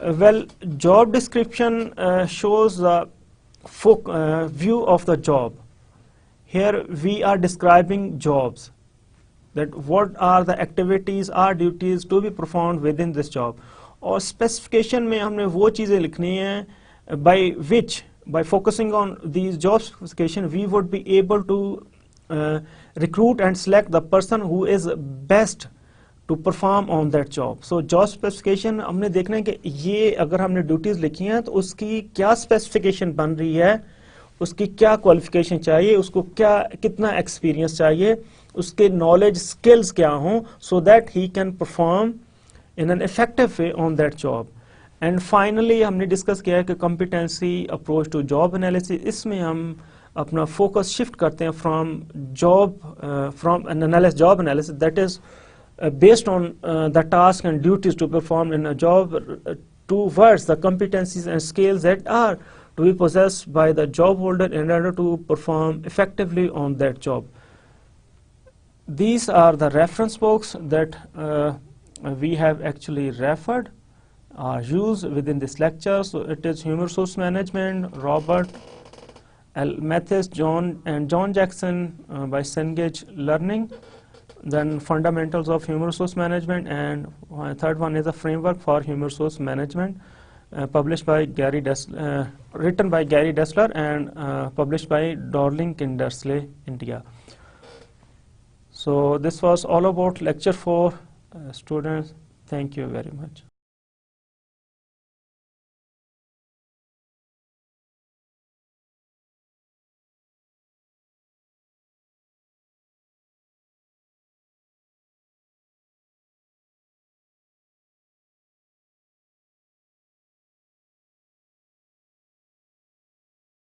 Well, job description shows the view of the job. Here we are describing jobs, that what are the activities or duties to be performed within this job. और specification में हमने वो चीज़ें लिखनी हैं by which, by focusing on these job specification, we would be able to recruit and select the person who is best to perform on that job. So job specification हमने देखना है कि ये अगर हमने duties लिखी हैं तो उसकी क्या specification बन रही है, उसकी क्या qualification चाहिए, उसको क्या कितना experience चाहिए, उसके knowledge skills क्या हों, so that he can perform in an effective way on that job. And finally हमने discuss किया है कि competency approach to job analysis. इसमें हम अपना focus shift करते हैं from job analysis that is based on the tasks and duties to perform in a job towards the competencies and skills that are to be possessed by the job holder in order to perform effectively on that job. These are the reference books that we have actually referred or used within this lecture. So it is Human Resource Management, Robert L. Mathis, John Jackson by Cengage Learning. Then Fundamentals of Human Resource Management, and third one is a Framework for Human Resource Management, published by written by Gary Dessler and published by Dorling Kindersley, India. So this was all about lecture 4, students. Thank you very much.